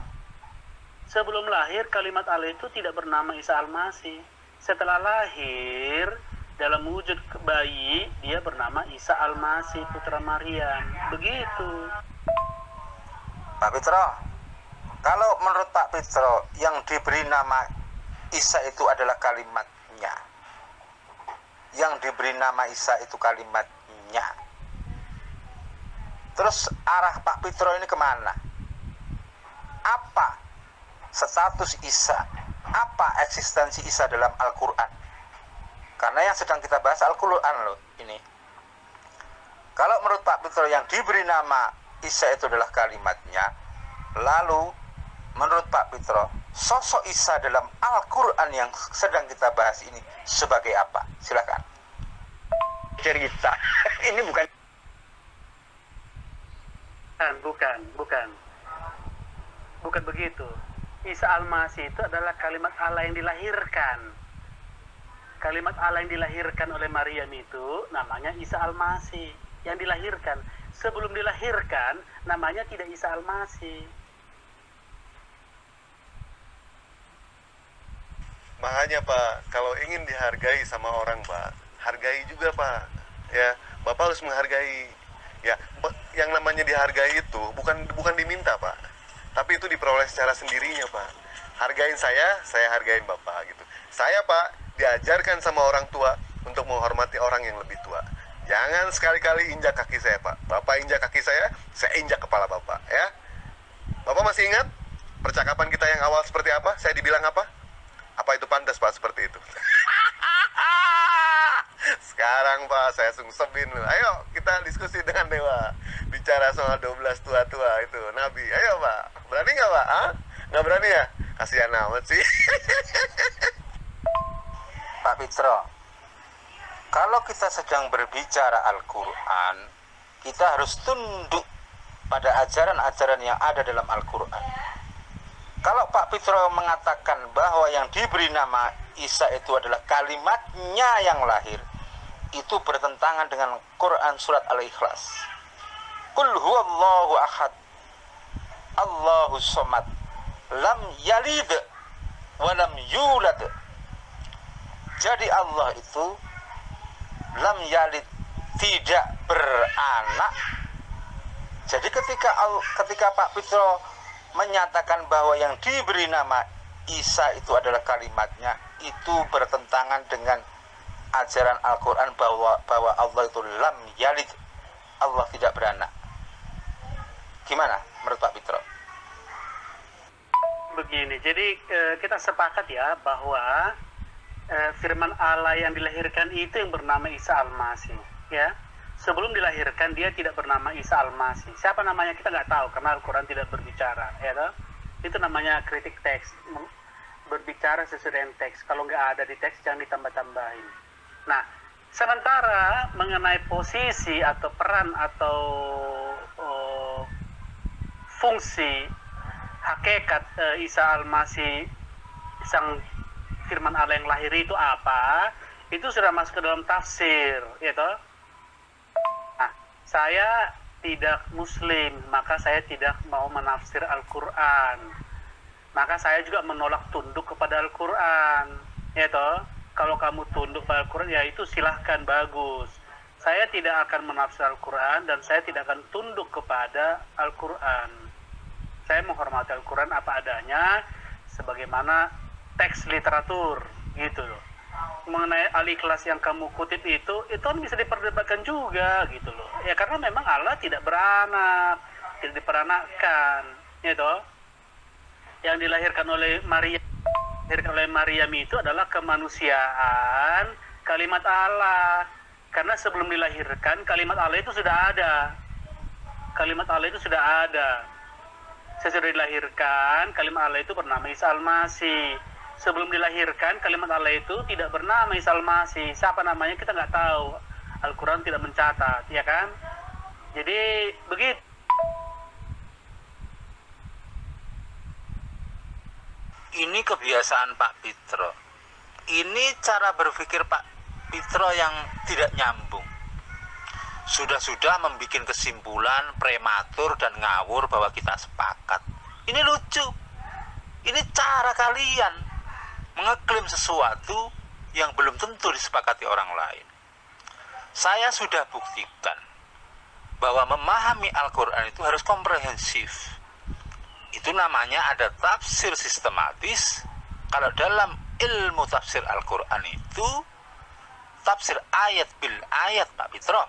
B: Sebelum lahir kalimat Allah itu tidak bernama Isa Al-Masih. Setelah lahir dalam wujud bayi dia bernama Isa Al-Masih putra Maryam. Begitu.
H: Pak Fitro, kalau menurut Pak Fitro yang diberi nama Isa itu adalah kalimatnya. Yang diberi nama Isa itu kalimatnya. Terus arah Pak Fitro ini kemana? Apa status Isa? Apa eksistensi Isa dalam Al-Quran? Karena yang sedang kita bahas Al-Quran loh ini. Kalau menurut Pak Fitro yang diberi nama Isa itu adalah kalimatnya, lalu menurut Pak Fitro sosok Isa dalam Al-Quran yang sedang kita bahas ini sebagai apa? Silakan.
E: Cerita. Ini bukan.
B: Bukan begitu. Isa Al-Masih itu adalah kalimat Allah yang dilahirkan. Kalimat Allah yang dilahirkan oleh Maryam itu namanya Isa Al-Masih. Yang dilahirkan. Sebelum dilahirkan namanya tidak Isa Al-Masih.
D: Makanya Pak, kalau ingin dihargai sama orang Pak, hargai juga Pak. Ya, Bapak harus menghargai. Ya, yang namanya dihargai itu bukan diminta Pak, tapi itu diperoleh secara sendirinya Pak. Hargain saya hargain Bapak gitu. Saya Pak diajarkan sama orang tua untuk menghormati orang yang lebih tua. Jangan sekali-kali injak kaki saya Pak. Bapak injak kaki saya injak kepala Bapak ya. Bapak masih ingat percakapan kita yang awal seperti apa? Saya dibilang apa? Apa itu pantas Pak seperti itu? Sekarang Pak saya sungsepin. Ayo kita diskusi dengan Dewa. Bicara soal 12 tua-tua itu Nabi. Ayo Pak. Berani nggak Pak? Hah? Nggak berani ya? Kasihan amat sih.
H: Pak Pitro, kalau kita sedang berbicara Al-Quran, kita harus tunduk pada ajaran-ajaran yang ada dalam Al-Quran. Kalau Pak Pitro mengatakan bahwa yang diberi nama Isa itu adalah kalimatnya yang lahir, itu bertentangan dengan Quran surat Al-Ikhlas. Qul huwallahu ahad, Allahu somad, lam yalid wa lam yulad. Jadi Allah itu lam yalid, tidak beranak. Jadi ketika Pak Pitro menyatakan bahwa yang diberi nama Isa itu adalah kalimatnya, itu bertentangan dengan ajaran Al-Quran bahwa Allah itu lam yalid, Allah tidak beranak. Gimana menurut Pak Pitro?
B: Begini, jadi kita sepakat ya bahwa firman Allah yang dilahirkan itu yang bernama Isa Al-Masih, ya. Sebelum dilahirkan dia tidak bernama Isa Al-Masih. Siapa namanya kita nggak tahu karena Al-Quran tidak berbicara, ya toh? Itu namanya kritik teks, berbicara sesuai dengan teks. Kalau nggak ada di teks jangan ditambah-tambahin. Nah, sementara mengenai posisi atau peran atau fungsi hakikat Isa Al-Masih, sang firman Allah yang lahir itu apa? Itu sudah masuk ke dalam tafsir, ya toh? Nah, saya tidak muslim, maka saya tidak mau menafsir Al-Quran. Maka saya juga menolak tunduk kepada Al-Quran, ya toh? Kalau kamu tunduk pada Al-Quran, ya itu silahkan, bagus. Saya tidak akan menafsir Al-Quran dan saya tidak akan tunduk kepada Al-Quran. Saya menghormati Al-Quran apa adanya, sebagaimana teks literatur, gitu loh. Mengenai Al-Ikhlas yang kamu kutip itu kan bisa diperdebatkan juga, gitu loh. Ya karena memang Allah tidak beranak, tidak diperanakkan, ya toh. Yang dilahirkan oleh Maryam itu adalah kemanusiaan kalimat Allah. Karena sebelum dilahirkan kalimat Allah itu sudah ada. Kalimat Allah itu sudah ada. Sesudah dilahirkan kalimat Allah itu bernama Isa Al-Masih. Sebelum dilahirkan kalimat Allah itu tidak bernama Isa Al-Masih. Siapa namanya kita nggak tahu. Al-Quran tidak mencatat, ya kan? Jadi begitu.
H: Ini kebiasaan Pak Pitro. Ini cara berpikir Pak Pitro yang tidak nyambung. Sudah-sudah membuat kesimpulan prematur dan ngawur bahwa kita sepakat. Ini lucu. Ini cara kalian mengeklaim sesuatu yang belum tentu disepakati orang lain. Saya sudah buktikan bahwa memahami Al-Quran itu harus komprehensif. Itu namanya ada tafsir sistematis. Kalau dalam ilmu tafsir Al-Quran itu tafsir ayat bil ayat, Pak Pitro.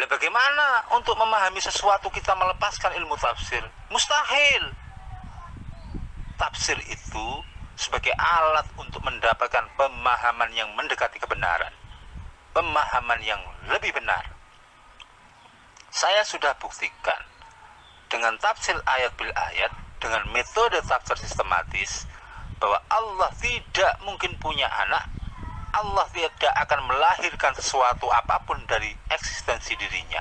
H: Lah bagaimana untuk memahami sesuatu kita melepaskan ilmu tafsir? Mustahil. Tafsir itu sebagai alat untuk mendapatkan pemahaman yang mendekati kebenaran, pemahaman yang lebih benar. Saya sudah buktikan dengan tafsir ayat bil ayat, dengan metode tafsir sistematis, bahwa Allah tidak mungkin punya anak. Allah tidak akan melahirkan sesuatu apapun dari eksistensi dirinya.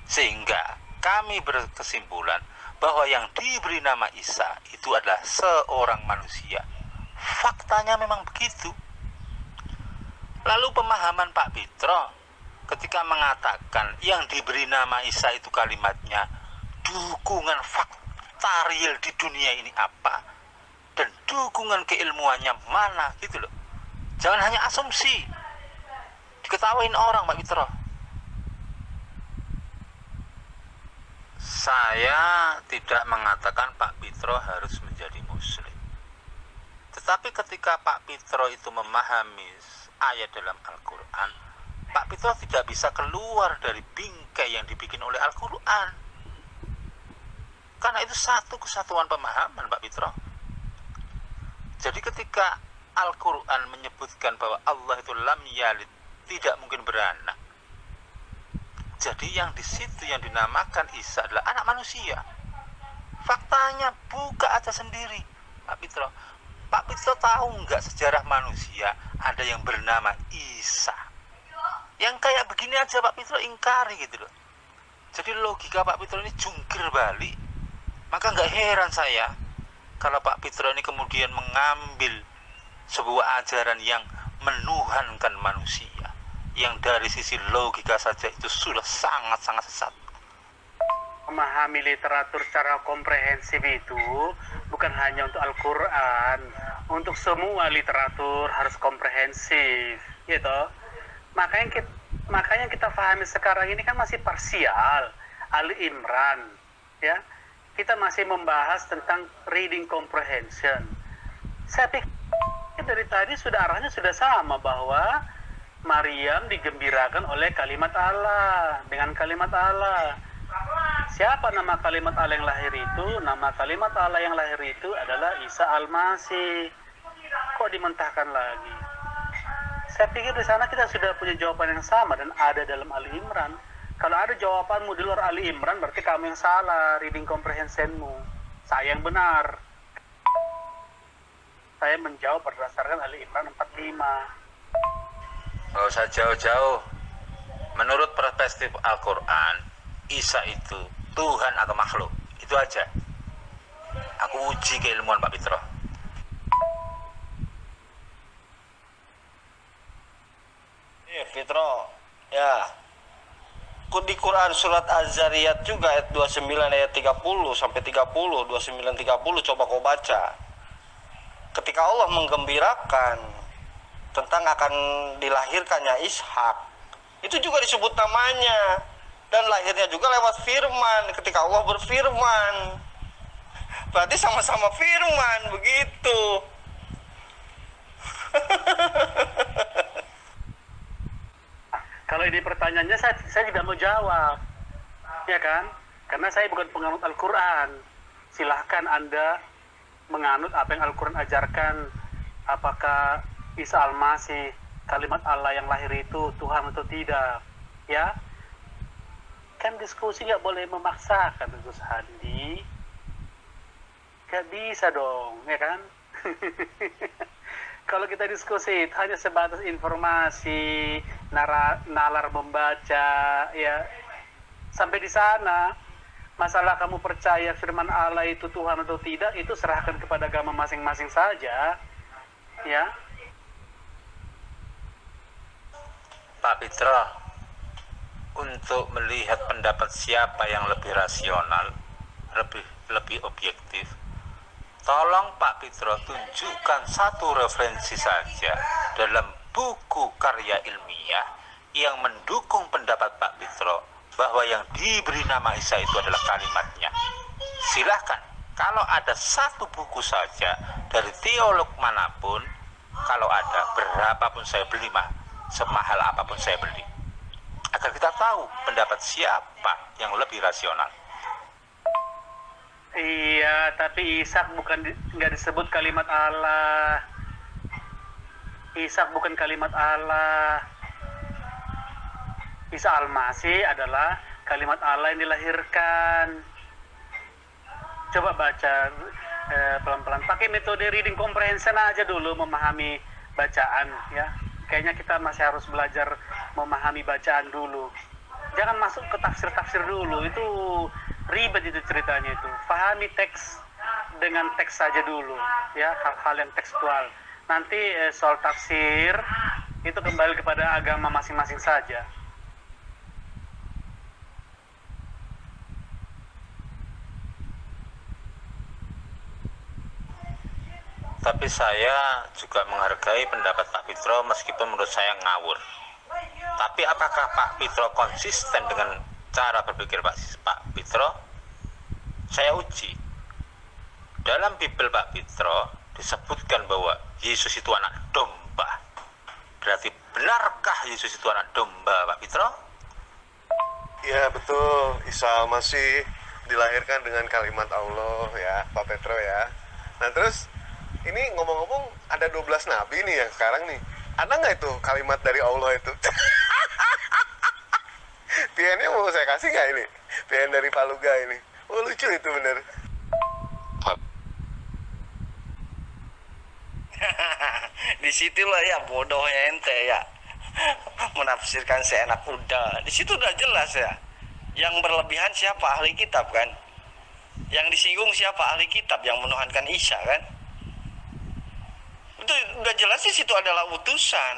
H: Sehingga kami berkesimpulan bahwa yang diberi nama Isa itu adalah seorang manusia. Faktanya memang begitu. Lalu pemahaman Pak Pitro ketika mengatakan yang diberi nama Isa itu kalimatnya, dukungan fakta real di dunia ini apa? dan dukungan keilmuannya mana gitu loh. Jangan hanya asumsi diketawain orang, Pak Fitro. Saya tidak mengatakan Pak Fitro harus menjadi muslim, tetapi ketika Pak Fitro itu memahami ayat dalam Al-Quran, Pak Fitro tidak bisa keluar dari bingkai yang dibikin oleh Al-Quran, karena itu satu kesatuan pemahaman, Pak Fitro. Jadi ketika Al-Quran menyebutkan bahwa Allah itu lam yalid, tidak mungkin beranak, jadi yang di situ yang dinamakan Isa adalah anak manusia. Faktanya buka aja sendiri, Pak Fitro. Pak Fitro tahu nggak sejarah manusia ada yang bernama Isa? Yang kayak begini aja Pak Fitro ingkari gitu loh. Jadi logika Pak Fitro ini jungkir balik. Maka nggak heran saya kalau Pak Fitro ini kemudian mengambil sebuah ajaran yang menuhankan manusia, yang dari sisi logika saja itu sudah sangat-sangat sesat.
B: Memahami literatur secara komprehensif itu bukan hanya untuk Al-Quran, untuk semua literatur harus komprehensif, gitu. Makanya kita pahami sekarang ini kan masih parsial, Ali Imran, ya. Kita masih membahas tentang reading comprehension. Saya pikir dari tadi arahnya sudah sama, bahwa Maryam digembirakan oleh kalimat Allah, dengan kalimat Allah. Siapa nama kalimat Allah yang lahir itu? Nama kalimat Allah yang lahir itu adalah Isa Al-Masih. Kok dimentahkan lagi? Saya pikir di sana kita sudah punya jawaban yang sama dan ada dalam Ali Imran. Kalau ada jawabanmu di luar Ali Imran, berarti kamu yang salah reading comprehensionmu. Saya yang benar. Saya menjawab berdasarkan Ali Imran 45.
H: Nggak usah jauh-jauh. Menurut perspektif Al-Quran, Isa itu Tuhan atau makhluk. Itu aja. Aku uji keilmuan Pak Fitro.
J: Fitro, ya. Di Quran surat Az-Zariyat juga ayat 29 ayat 30 sampai 30, 29 30 coba kau baca. Ketika Allah menggembirakan tentang akan dilahirkannya Ishak, itu juga disebut namanya, dan lahirnya juga lewat firman. Ketika Allah berfirman, berarti sama-sama firman, begitu.
B: Kalau ini pertanyaannya saya tidak mau jawab, ya kan? Karena saya bukan penganut Al-Quran. Silahkan Anda menganut apa yang Al-Quran ajarkan. Apakah Isa Al-Masih, kalimat Allah yang lahir itu Tuhan atau tidak, ya? Kan diskusi nggak boleh memaksakan, Gus Handi. Nggak bisa dong, ya kan? Kalau kita diskusi hanya sebatas informasi, nalar membaca, ya sampai di sana. Masalah kamu percaya firman Allah itu Tuhan atau tidak, itu serahkan kepada agama masing-masing saja, ya.
H: Pak Fitro, untuk melihat pendapat siapa yang lebih rasional, lebih objektif, tolong Pak Fitro tunjukkan satu referensi saja dalam buku karya ilmiah yang mendukung pendapat Pak Fitro bahwa yang diberi nama Isa itu adalah kalimatnya. Silahkan, kalau ada satu buku saja dari teolog manapun, kalau ada, berapapun saya beli, semahal apapun saya beli, agar kita tahu pendapat siapa yang lebih rasional.
B: Iya, tapi Ishak nggak disebut kalimat Allah. Ishak bukan kalimat Allah. Isa Al-Masih adalah kalimat Allah yang dilahirkan. Coba baca pelan-pelan. Pakai metode reading comprehension aja dulu memahami bacaan, ya. Kayaknya kita masih harus belajar memahami bacaan dulu. Jangan masuk ke tafsir-tafsir dulu. Itu ribet itu ceritanya itu. Pahami teks dengan teks saja dulu, ya, hal-hal yang tekstual. Nanti soal tafsir itu kembali kepada agama masing-masing saja.
H: Tapi saya juga menghargai pendapat Pak Fitro meskipun menurut saya ngawur. Tapi apakah Pak Fitro konsisten dengan cara berpikir Pak Fitro? Saya uji. Dalam Bible Pak Fitro disebutkan bahwa Yesus itu anak domba. Berarti benarkah Yesus itu anak domba, Pak Fitro?
D: Ya betul, Isa Al-Masih dilahirkan dengan kalimat Allah ya, Pak Petro ya. Nah terus, ini ngomong-ngomong ada 12 nabi nih yang sekarang nih. Ada nggak itu kalimat dari Allah itu? PN-nya mau saya kasih nggak ini? PN dari Paluga ini. Oh lucu itu bener.
J: Disitulah ya bodohnya ente ya, menafsirkan seenak udah. Di situ udah jelas ya, yang berlebihan siapa? Ahli kitab kan, yang disinggung siapa? Ahli kitab yang menuhankan Isa kan. Itu udah jelas di situ adalah utusan.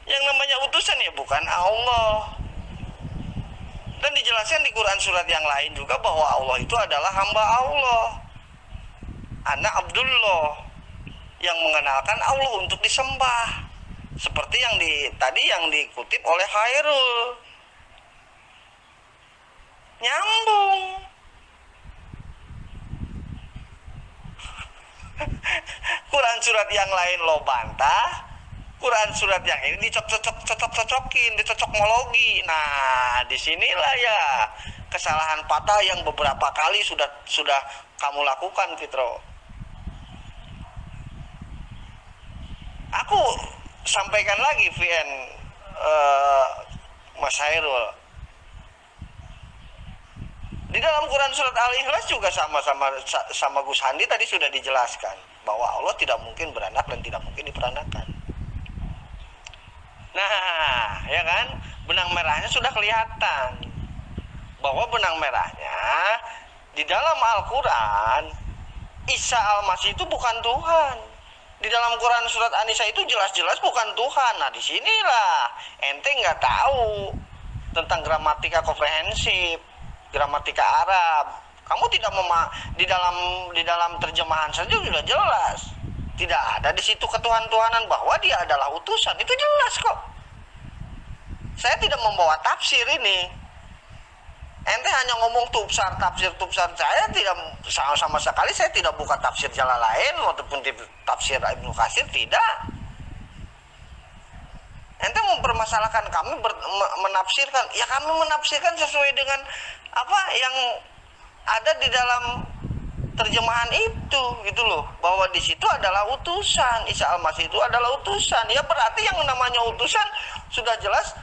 J: Yang namanya utusan ya bukan Allah. Dan dijelaskan di Quran surat yang lain juga bahwa Allah itu adalah hamba Allah, anak Abdullah, yang mengenalkan Allah untuk disembah. Seperti yang tadi yang dikutip oleh Khairul. Nyambung. Quran surat yang lain lo bantah, Quran surat yang ini dicocok-cocokin, dicocokmologi. Nah, disinilah ya kesalahan fatal yang beberapa kali sudah kamu lakukan, Fitro. Aku sampaikan lagi VN Mas Hairul. Di dalam Quran surat Al-Ikhlas juga sama Gus Handi tadi sudah dijelaskan bahwa Allah tidak mungkin beranak dan tidak mungkin diperanakan. Nah, ya kan? Benang merahnya sudah kelihatan. Bahwa benang merahnya di dalam Al-Quran Isa Al-Masih itu bukan Tuhan. Di dalam Quran surat An-Nisa itu jelas-jelas bukan Tuhan. Nah, disinilah ente nggak tahu tentang gramatika komprehensif, gramatika Arab. Kamu tidak di dalam terjemahan saja sudah jelas. Tidak ada di situ ketuhan-tuhanan bahwa dia adalah utusan. Itu jelas kok. Saya tidak membawa tafsir ini. Ente hanya ngomong tafsir. Saya tidak sama sekali saya tidak buka tafsir Jalalain ataupun tafsir Ibnu Katsir, tidak. Ente mempermasalahkan kami menafsirkan. Ya kami menafsirkan sesuai dengan apa yang ada di dalam terjemahan itu, gitu loh. Bahwa di situ adalah utusan. Isa Al-Masih itu adalah utusan. Ya berarti yang namanya utusan sudah jelas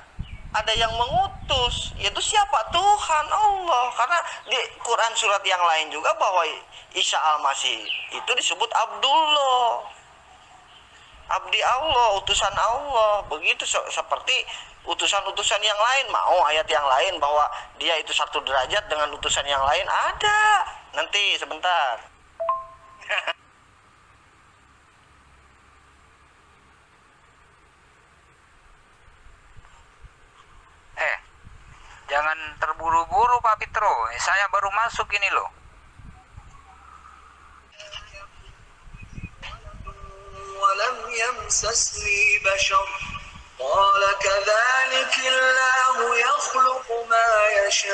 J: ada yang mengutus, yaitu siapa? Tuhan Allah. Karena di Quran surat yang lain juga bahwa Isa Al-Masih itu disebut Abdullah, abdi Allah, utusan Allah. Begitu seperti utusan-utusan yang lain. Mau ayat yang lain bahwa dia itu satu derajat dengan utusan yang lain? Ada. Nanti sebentar.
C: Jangan terburu-buru Pak Fitro, saya baru masuk ini loh.
K: ولم يمسسني بشر قال كذلك الله يخلق ما يشاء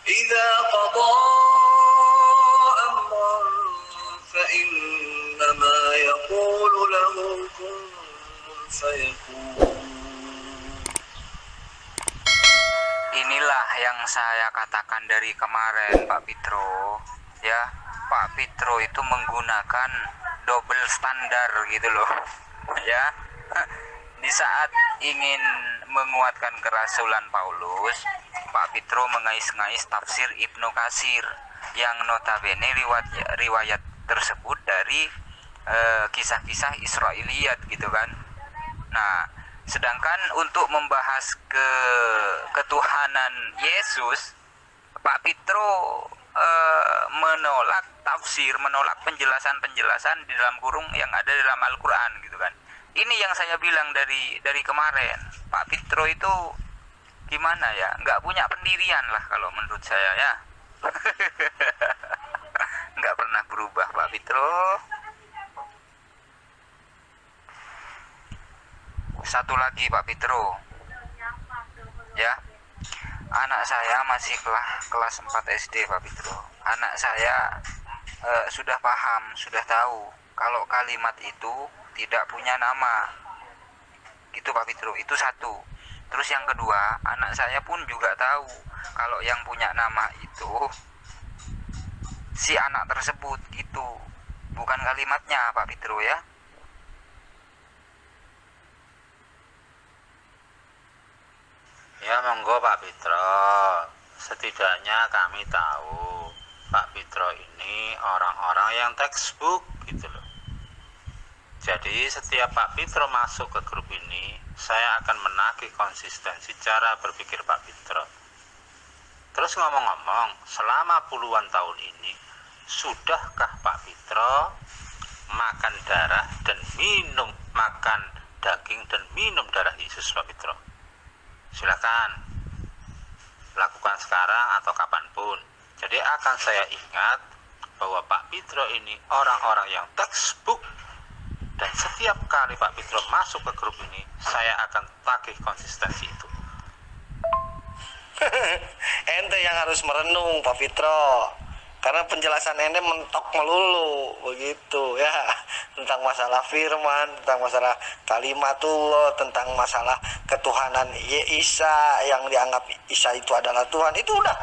K: إذا قضى أمرا فإنما يقول له كن فيكون.
C: Inilah yang saya katakan dari kemarin Pak Fitro. Ya, Pak Fitro itu menggunakan double standar gitu loh. Ya, di saat ingin menguatkan kerasulan Paulus, Pak Fitro mengais-ngais tafsir Ibnu Katsir yang notabene riwayat tersebut dari kisah-kisah Israiliyat gitu kan. Nah, sedangkan untuk membahas ketuhanan Yesus, Pak Fitro menolak tafsir, menolak penjelasan-penjelasan di dalam kurung yang ada dalam Al-Quran gitu kan. Ini yang saya bilang dari kemarin, Pak Fitro itu gimana ya, nggak punya pendirian lah kalau menurut saya ya. nggak pernah berubah Pak Fitro. Satu lagi Pak Fitro, ya, anak saya masih kelas 4 SD Pak Fitro. Anak saya sudah paham, sudah tahu kalau kalimat itu tidak punya nama, gitu Pak Fitro. Itu satu. Terus yang kedua, anak saya pun juga tahu kalau yang punya nama itu si anak tersebut, gitu, bukan kalimatnya Pak Fitro ya.
H: Ya monggo Pak Fitro, setidaknya kami tahu Pak Fitro ini orang-orang yang textbook gitu loh. Jadi setiap Pak Fitro masuk ke grup ini, saya akan menagih konsistensi cara berpikir Pak Fitro. Terus ngomong-ngomong, selama puluhan tahun ini, sudahkah Pak Fitro makan darah dan minum, makan daging dan minum darah Yesus Pak Fitro? Silakan lakukan sekarang atau kapanpun. Jadi akan saya ingat bahwa Pak Fitro ini orang-orang yang textbook, dan setiap kali Pak Fitro masuk ke grup ini, saya akan tagih konsistensi itu.
J: Ente yang harus merenung Pak Fitro, karena penjelasan ente mentok melulu begitu ya, tentang masalah firman, tentang masalah kalimatullah, tentang masalah ketuhanan Isa yang dianggap Isa itu adalah Tuhan. Itu udah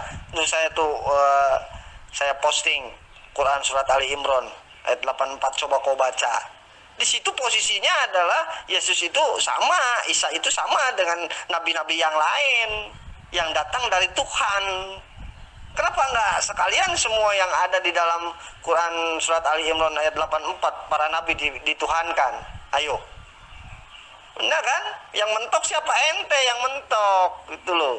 J: tuh saya posting Quran surat Ali Imran ayat 84, coba kau baca. Di situ posisinya adalah Yesus itu sama, Isa itu sama dengan nabi-nabi yang lain yang datang dari Tuhan. Kenapa enggak sekalian semua yang ada di dalam Quran surat Ali Imran ayat 84 para nabi dituhankan? Ayo. Benar kan? Yang mentok siapa? Ente yang mentok, gitu loh.